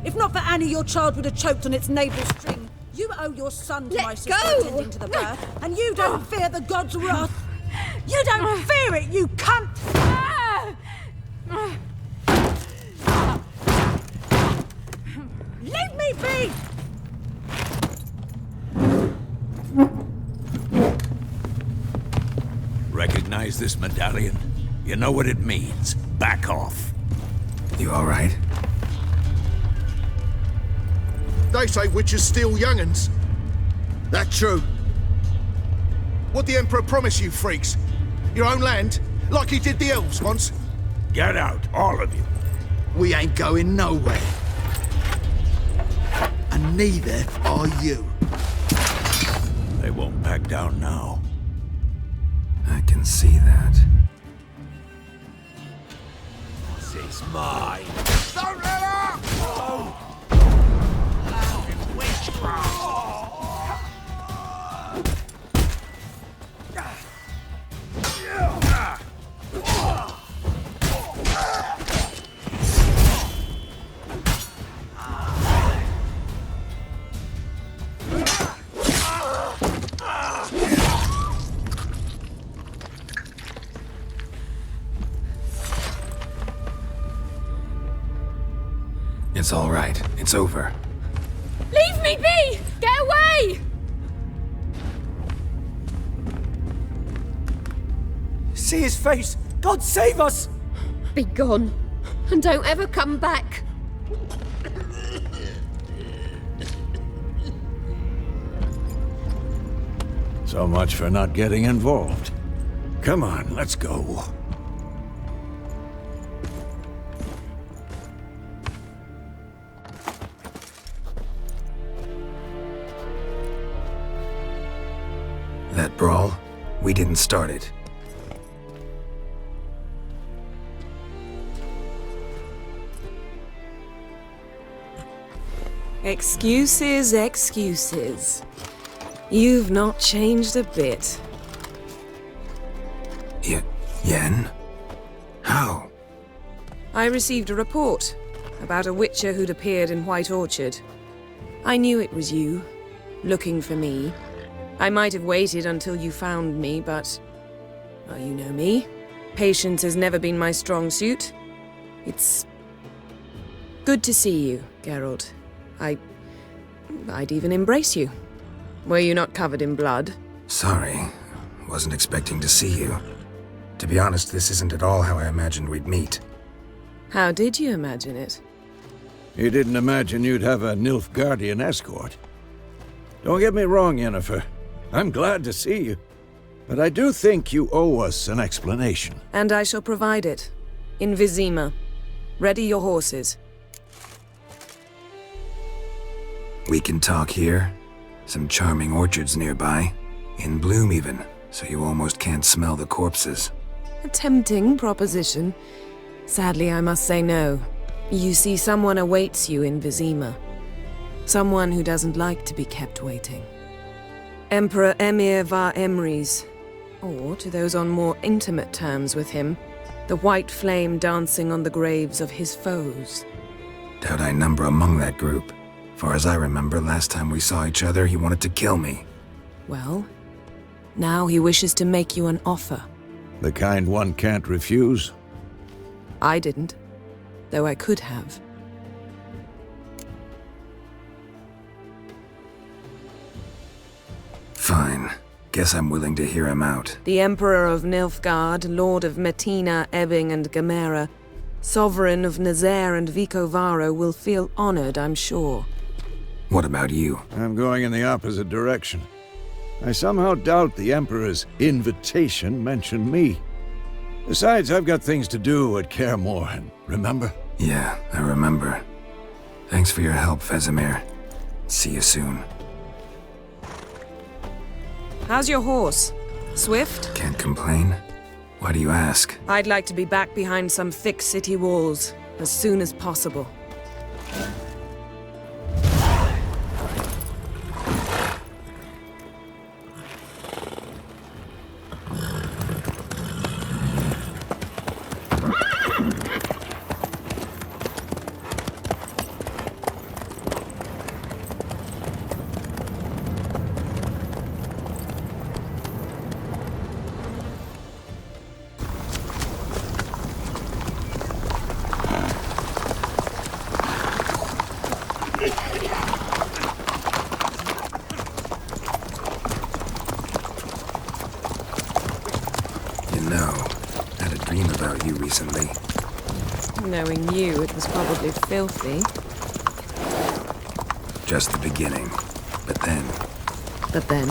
If not for Annie, your child would have choked on its navel string. You owe your son to my sister attending to the birth, and you don't fear the gods' wrath. You don't fear it, you cunt! Leave me be! Recognize this medallion? You know what it means. Back off. You all right? They say witches steal young'uns. That true? What'd the Emperor promise you freaks? Your own land? Like he did the elves once? Get out, all of you. We ain't going nowhere. And neither are you. They won't back down now. I can see that. This is mine. Don't let up! Oh. It's all right. It's over. Leave me be! Get away! See his face! God save us! Be gone, and don't ever come back. So much for not getting involved. Come on, let's go. That brawl, we didn't start it. Excuses, excuses. You've not changed a bit. Yen? How? I received a report about a witcher who'd appeared in White Orchard. I knew it was you, looking for me. I might have waited until you found me, but... well, you know me. Patience has never been my strong suit. It's... good to see you, Geralt. I'd even embrace you. Were you not covered in blood? Sorry. Wasn't expecting to see you. To be honest, this isn't at all how I imagined we'd meet. How did you imagine it? You didn't imagine you'd have a Nilfgaardian escort. Don't get me wrong, Yennefer. I'm glad to see you. But I do think you owe us an explanation. And I shall provide it. In Vizima. Ready your horses. We can talk here. Some charming orchards nearby. In bloom even, so you almost can't smell the corpses. A tempting proposition. Sadly, I must say no. You see, someone awaits you in Vizima. Someone who doesn't like to be kept waiting. Emperor Emir var Emrys, or to those on more intimate terms with him, the white flame dancing on the graves of his foes. Doubt I number among that group. Far as I remember, last time we saw each other, he wanted to kill me. Well, now he wishes to make you an offer. The kind one can't refuse? I didn't, though I could have. Fine. Guess I'm willing to hear him out. The Emperor of Nilfgaard, Lord of Metina, Ebbing and Gamera, Sovereign of Nazaire and Vicovaro will feel honored, I'm sure. What about you? I'm going in the opposite direction. I somehow doubt the Emperor's invitation mentioned me. Besides, I've got things to do at Kaer Morhen, remember? Yeah, I remember. Thanks for your help, Vesemir. See you soon. How's your horse? Swift? Can't complain. Why do you ask? I'd like to be back behind some thick city walls as soon as possible. Recently. Knowing you, it was probably filthy. Just the beginning. But then... But then?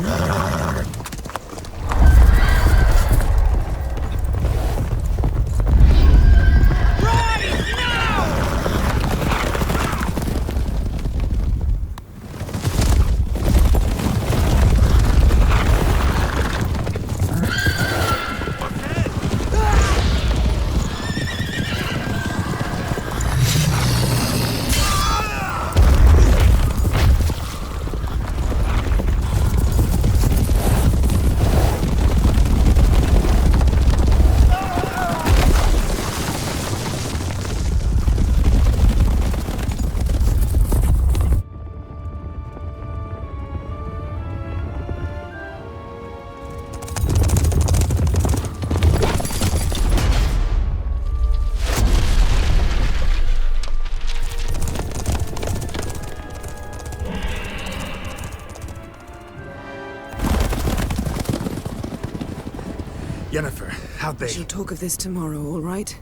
Yennefer, how'd they... We shall talk of this tomorrow, all right?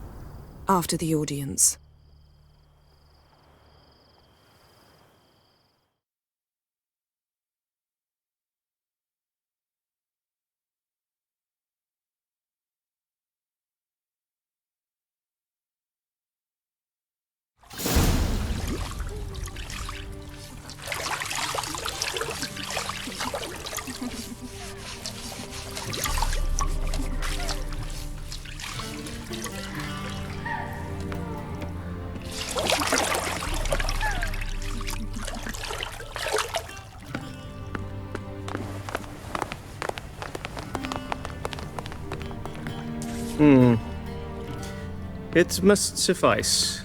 After the audience. It must suffice.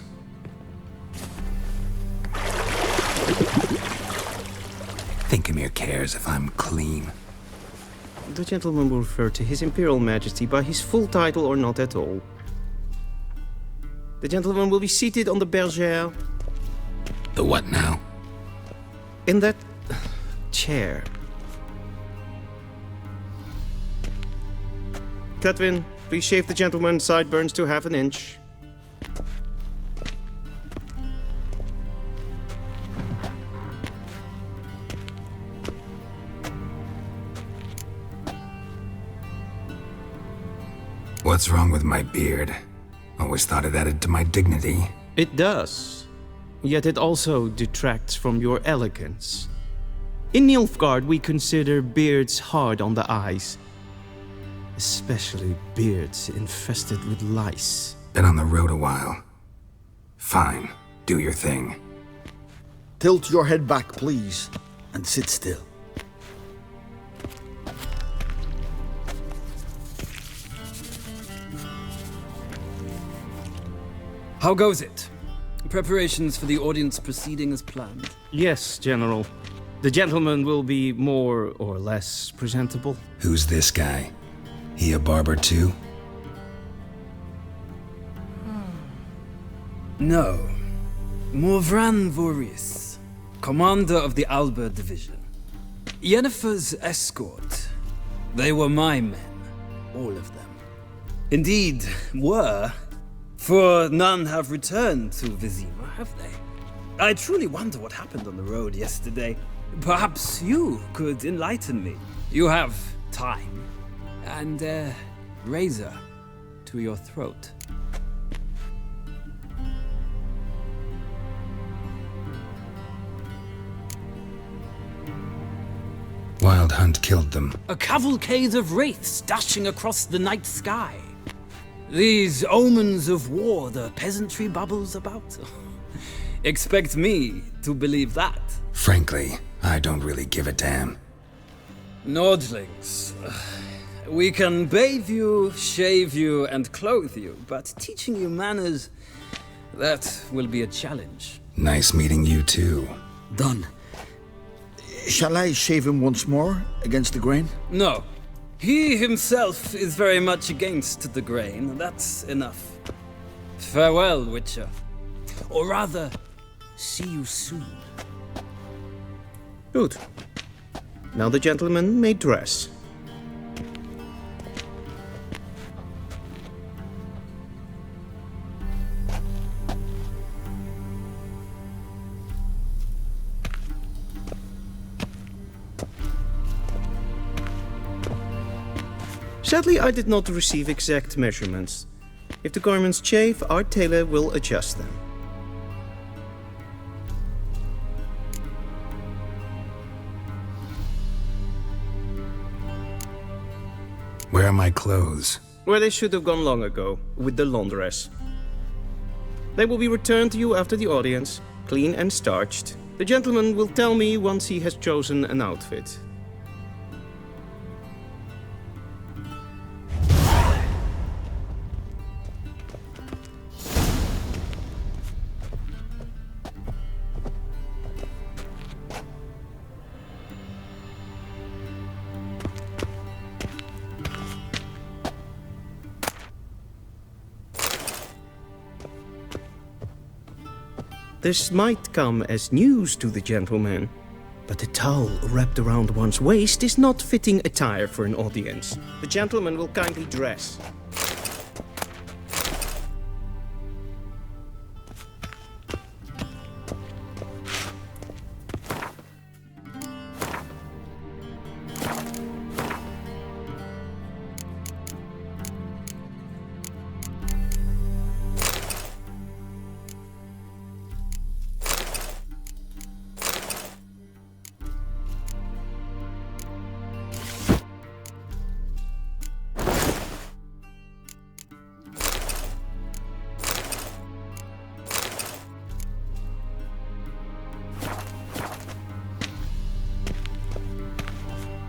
Thinkemir cares if I'm clean. The gentleman will refer to His Imperial Majesty by his full title or not at all. The gentleman will be seated on the bergère. The what now? In that chair. Cletwin, please shave the gentleman's sideburns to half an inch. What's wrong with my beard? Always thought it added to my dignity. It does. Yet it also detracts from your elegance. In Nilfgaard, we consider beards hard on the eyes. Especially beards infested with lice. Been on the road a while. Fine. Do your thing. Tilt your head back, please, and sit still. How goes it? Preparations for the audience proceeding as planned? Yes, General. The gentleman will be more or less presentable. Who's this guy? He a barber too? No. Morvran Voris, commander of the Alba Division. Yennefer's escort. They were my men, all of them. Indeed, were. For none have returned to Vizima, have they? I truly wonder what happened on the road yesterday. Perhaps you could enlighten me. You have time and a razor to your throat. Wild Hunt killed them. A cavalcade of wraiths dashing across the night sky. These omens of war the peasantry bubbles about. Expect me to believe that. Frankly, I don't really give a damn. Nordlings. We can bathe you, shave you, and clothe you, but teaching you manners, that will be a challenge. Nice meeting you too. Done. Shall I shave him once more, against the grain? No. He himself is very much against the grain. That's enough. Farewell, Witcher. Or rather, see you soon. Good. Now the gentleman may dress. Sadly, I did not receive exact measurements. If the garments chafe, our tailor will adjust them. Where are my clothes? Where they should have gone long ago, with the laundress. They will be returned to you after the audience, clean and starched. The gentleman will tell me once he has chosen an outfit. This might come as news to the gentleman, but a towel wrapped around one's waist is not fitting attire for an audience. The gentleman will kindly dress.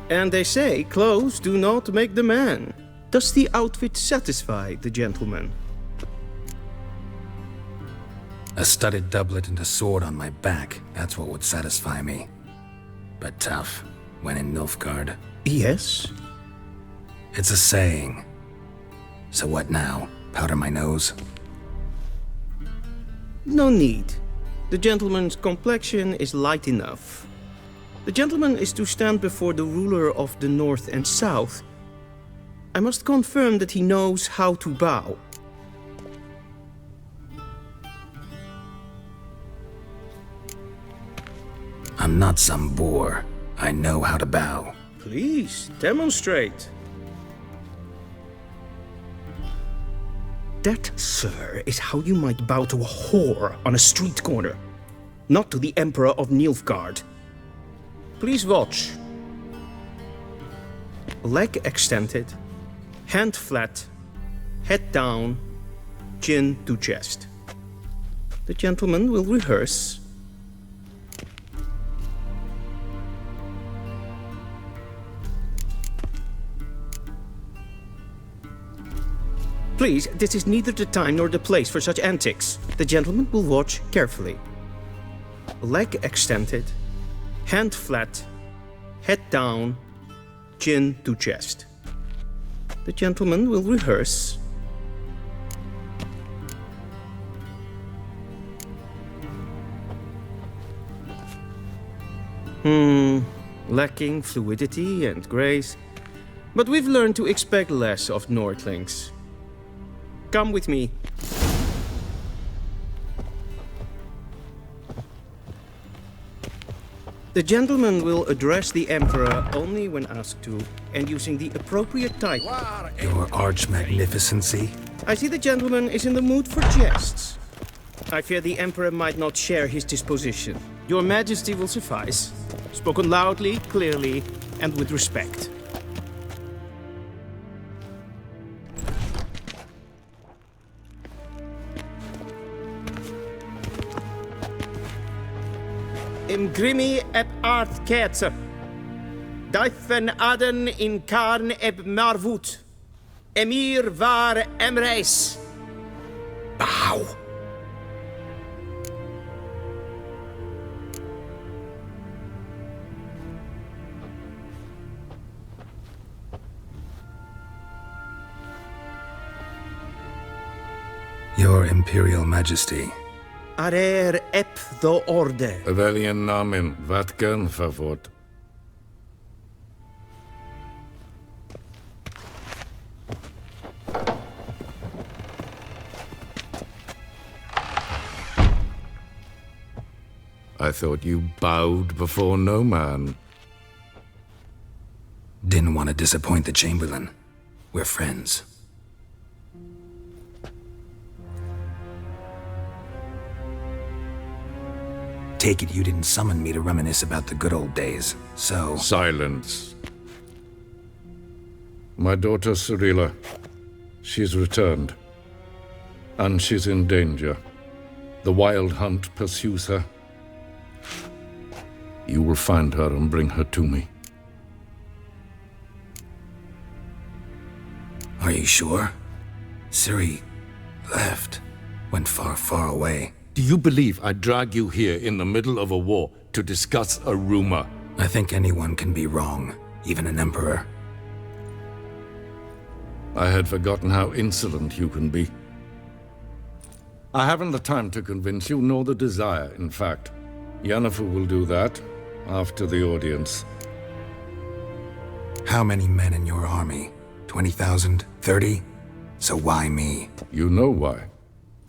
And they say clothes do not make the man. Does the outfit satisfy the gentleman? A studded doublet and a sword on my back, that's what would satisfy me. But tough, when in Nilfgaard. Yes? It's a saying. So what now? Powder my nose? No need. The gentleman's complexion is light enough. The gentleman is to stand before the ruler of the North and South. I must confirm that he knows how to bow. I'm not some boor. I know how to bow. Please, demonstrate. That, sir, is how you might bow to a whore on a street corner, not to the Emperor of Nilfgaard. Please watch. Leg extended, hand flat, head down, chin to chest. The gentleman will rehearse. Please, this is neither the time nor the place for such antics. The gentleman will watch carefully. Leg extended, hand flat, head down, chin to chest. The gentleman will rehearse. Lacking fluidity and grace. But we've learned to expect less of Nordlings. Come with me. The gentleman will address the Emperor only when asked to, and using the appropriate title. Your Arch-Magnificency? I see the gentleman is in the mood for jests. I fear the Emperor might not share his disposition. Your Majesty will suffice. Spoken loudly, clearly, and with respect. Im grimi eb art ketzer. Daifen aden in karn eb marvut. Emir var emreis. Bow. Your Imperial Majesty. Arer ep the orde. Weljen namen, vatken favort. I thought you bowed before no man. Didn't want to disappoint the Chamberlain. We're friends. Take it you didn't summon me to reminisce about the good old days, so... Silence. My daughter Cyrilla, she's returned. And she's in danger. The Wild Hunt pursues her. You will find her and bring her to me. Are you sure? Ciri left. Went far, far away. Do you believe I'd drag you here in the middle of a war to discuss a rumor? I think anyone can be wrong, even an emperor. I had forgotten how insolent you can be. I haven't the time to convince you, nor the desire, in fact. Yennefer will do that after the audience. How many men in your army? 20,000? 30? So why me? You know why.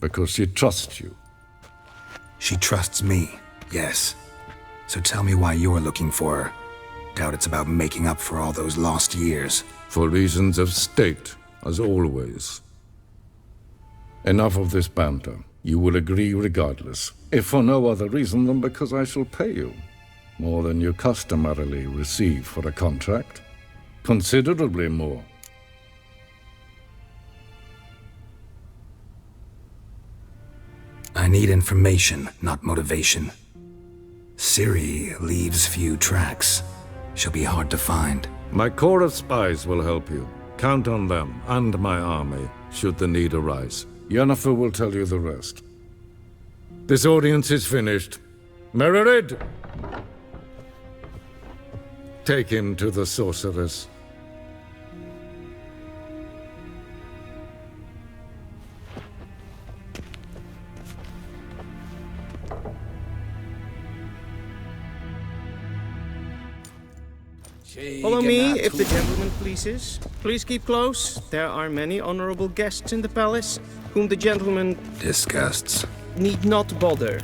Because she trusts you. She trusts me, yes. So tell me why you're looking for her. Doubt it's about making up for all those lost years. For reasons of state, as always. Enough of this banter. You will agree regardless, if for no other reason than because I shall pay you. More than you customarily receive for a contract. Considerably more. I need information, not motivation. Ciri leaves few tracks. She'll be hard to find. My corps of spies will help you. Count on them, and my army, should the need arise. Yennefer will tell you the rest. This audience is finished. Mererid! Take him to the sorceress. Follow me, if the gentleman pleases. Please keep close. There are many honorable guests in the palace, whom the gentleman... disgusts. ...need not bother.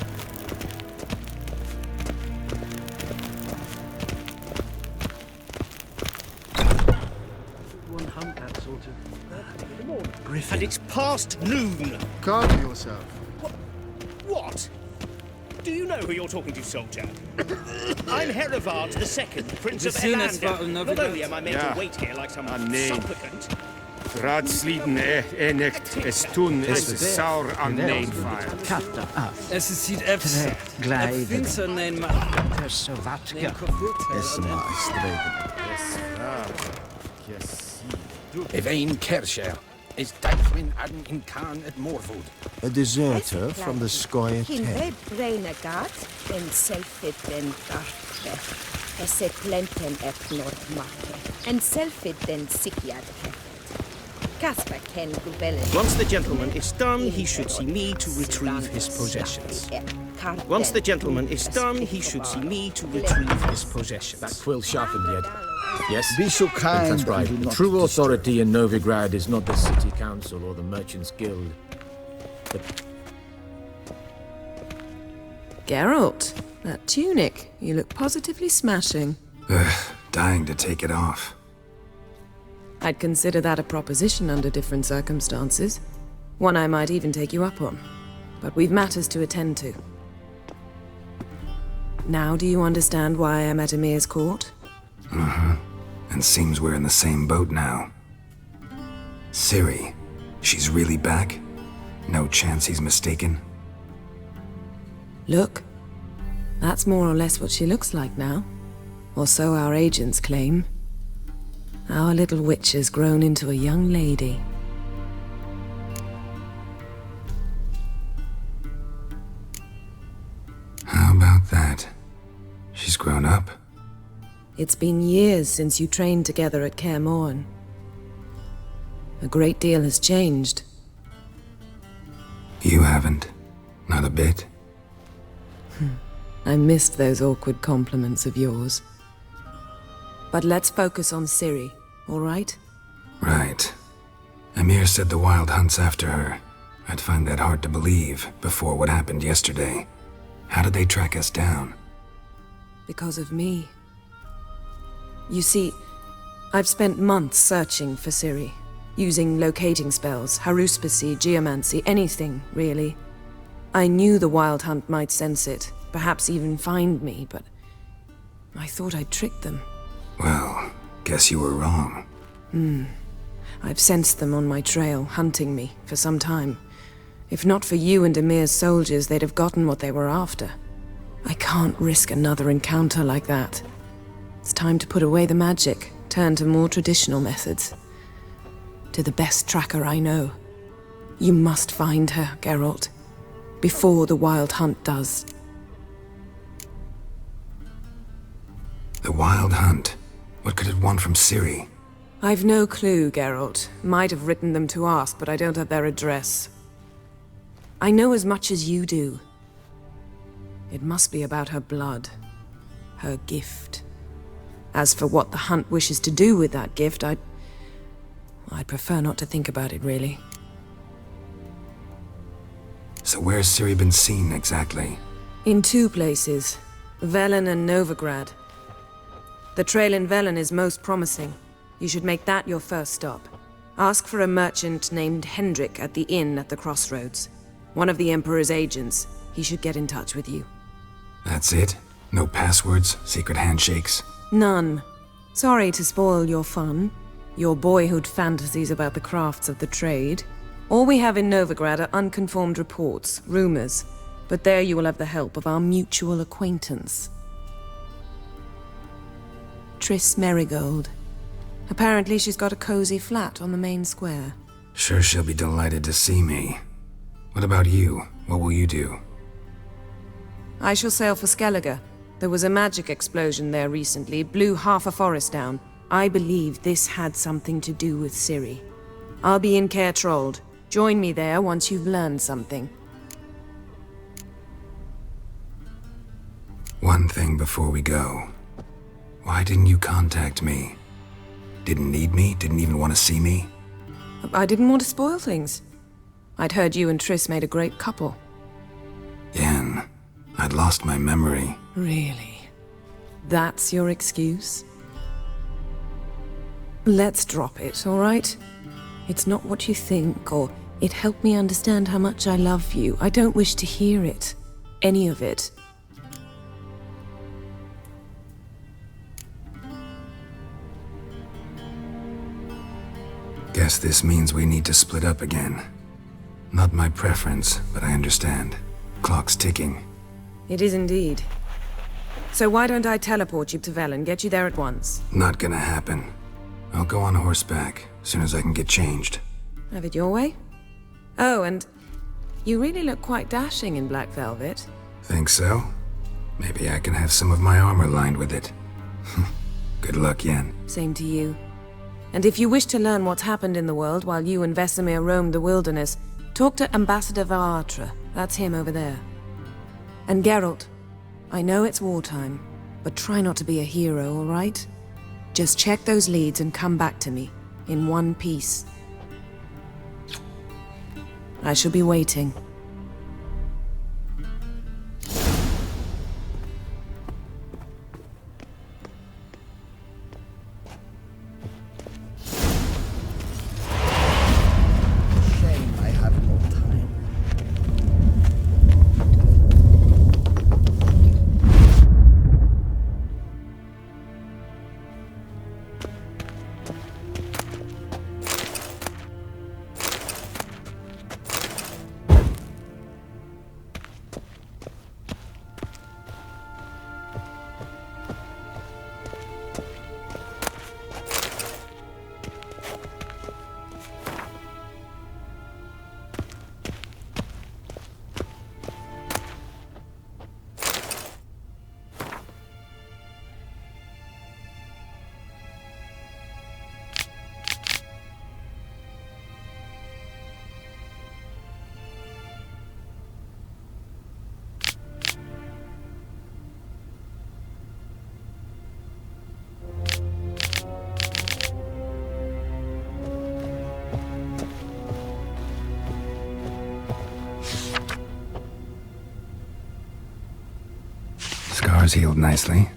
And it's past noon. Calm yourself. What? Do you know who you're talking to, soldier? I'm Herivard II, Prince of Elander. Not only am I made to wait here like some supplicant... Raadsliden echt estun is saur an neemfire. Es ist sieht efse. Finster nein ma. Persovatka. Evein Kersher. is Deichwin Adden in Khan at Morwood. A deserter from the Scoia Hin tent. web renegat en selfit den dartre. Esse plenten epnor mate. En selfit den sikiad hefet. Casper ken gubelen. Once the gentleman is done, he should see me to retrieve his possessions. Once the gentleman is done, he should see me to retrieve his possessions. That quill sharpened yet? Yes? Be so kind. That's right. and do The not true authority in Novigrad is not the City Council or the Merchants Guild, but... Geralt, that tunic. You look positively smashing. Dying to take it off. I'd consider that a proposition under different circumstances. One I might even take you up on. But we've matters to attend to. Now do you understand why I'm at Emir's court? And seems we're in the same boat now. Ciri, she's really back? No chance he's mistaken? Look. That's more or less what she looks like now. Or so our agents claim. Our little witch has grown into a young lady. How about that? She's grown up. It's been years since you trained together at Kaer Morhen. A great deal has changed. You haven't. Not a bit. I missed those awkward compliments of yours. But let's focus on Ciri, all right? Right. Emir said the Wild Hunt's after her. I'd find that hard to believe before what happened yesterday. How did they track us down? Because of me. You see, I've spent months searching for Ciri, using locating spells, haruspicy, geomancy, anything, really. I knew the Wild Hunt might sense it, perhaps even find me, but I thought I'd tricked them. Well, guess you were wrong. I've sensed them on my trail, hunting me, for some time. If not for you and Emir's soldiers, they'd have gotten what they were after. I can't risk another encounter like that. It's time to put away the magic, turn to more traditional methods. To the best tracker I know. You must find her, Geralt. Before the Wild Hunt does. The Wild Hunt? What could it want from Ciri? I've no clue, Geralt. Might have written them to ask, but I don't have their address. I know as much as you do. It must be about her blood. Her gift. As for what the Hunt wishes to do with that gift, I'd prefer not to think about it, really. So where's Ciri been seen, exactly? In two places. Velen and Novigrad. The trail in Velen is most promising. You should make that your first stop. Ask for a merchant named Hendrik at the inn at the crossroads. One of the Emperor's agents. He should get in touch with you. That's it? No passwords? Secret handshakes? None. Sorry to spoil your fun. Your boyhood fantasies about the crafts of the trade. All we have in Novigrad are unconfirmed reports, rumors. But there you will have the help of our mutual acquaintance. Triss Merigold. Apparently she's got a cozy flat on the main square. Sure she'll be delighted to see me. What about you? What will you do? I shall sail for Skellige. There was a magic explosion there recently, blew half a forest down. I believe this had something to do with Ciri. I'll be in Caer Trold. Join me there once you've learned something. One thing before we go. Why didn't you contact me? Didn't need me? Didn't even want to see me? I didn't want to spoil things. I'd heard you and Triss made a great couple. Yen, I'd lost my memory. Really? That's your excuse? Let's drop it, all right? It's not what you think, or it helped me understand how much I love you. I don't wish to hear it. Any of it. Guess this means we need to split up again. Not my preference, but I understand. Clock's ticking. It is indeed. So why don't I teleport you to Velen, get you there at once? Not gonna happen. I'll go on horseback, as soon as I can get changed. Have it your way. Oh, and you really look quite dashing in black velvet. Think so? Maybe I can have some of my armor lined with it. Good luck, Yen. Same to you. And if you wish to learn what's happened in the world while you and Vesemir roamed the wilderness, talk to Ambassador Varatra. That's him over there. And Geralt, I know it's wartime, but try not to be a hero, all right? Just check those leads and come back to me, in one piece. I shall be waiting. Shame I have no time. Scars healed nicely.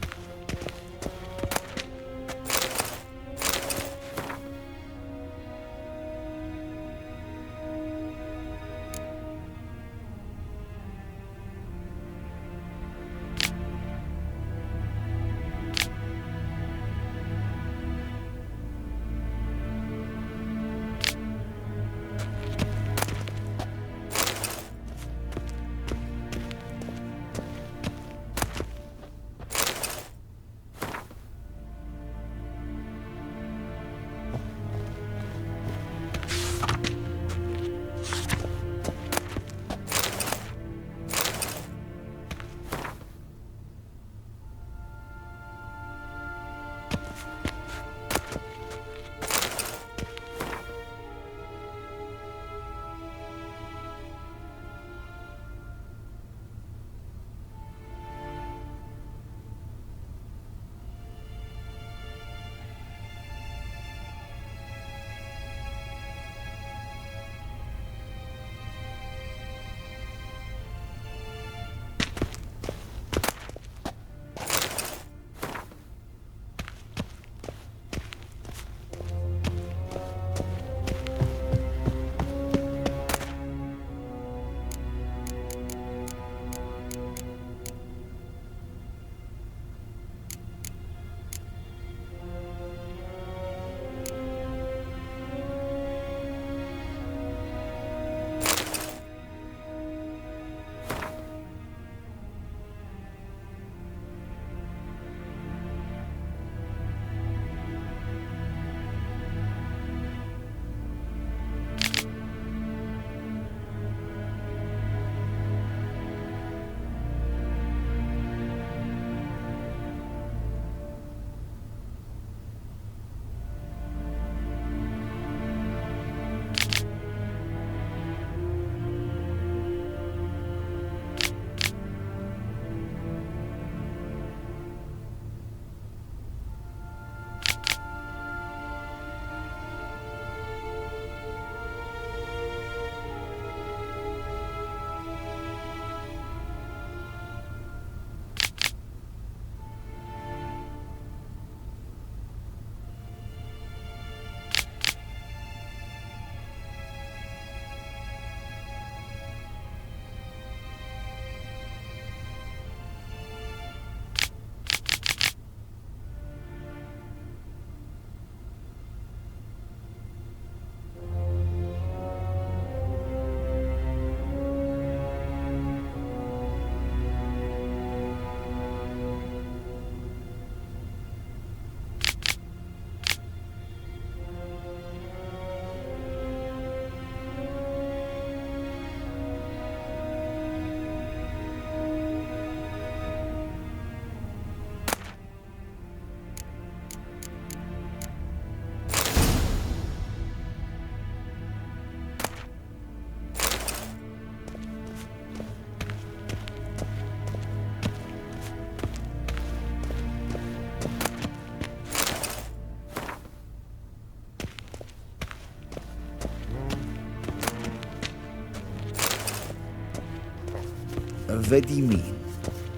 Vedi mean?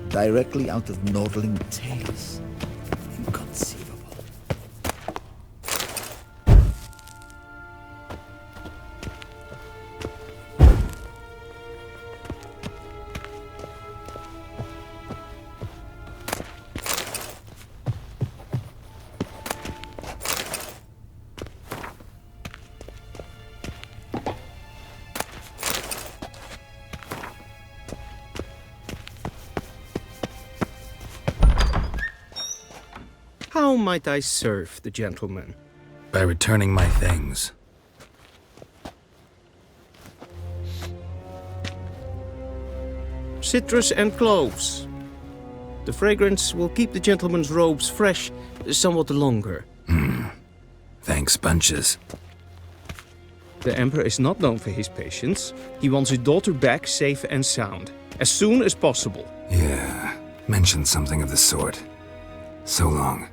Directly out of Nordling tales. Inconceivable. How might I serve the gentleman? By returning my things. Citrus and cloves. The fragrance will keep the gentleman's robes fresh somewhat longer. Thanks, bunches. The Emperor is not known for his patience. He wants his daughter back safe and sound, as soon as possible. Yeah, mentioned something of the sort. So long.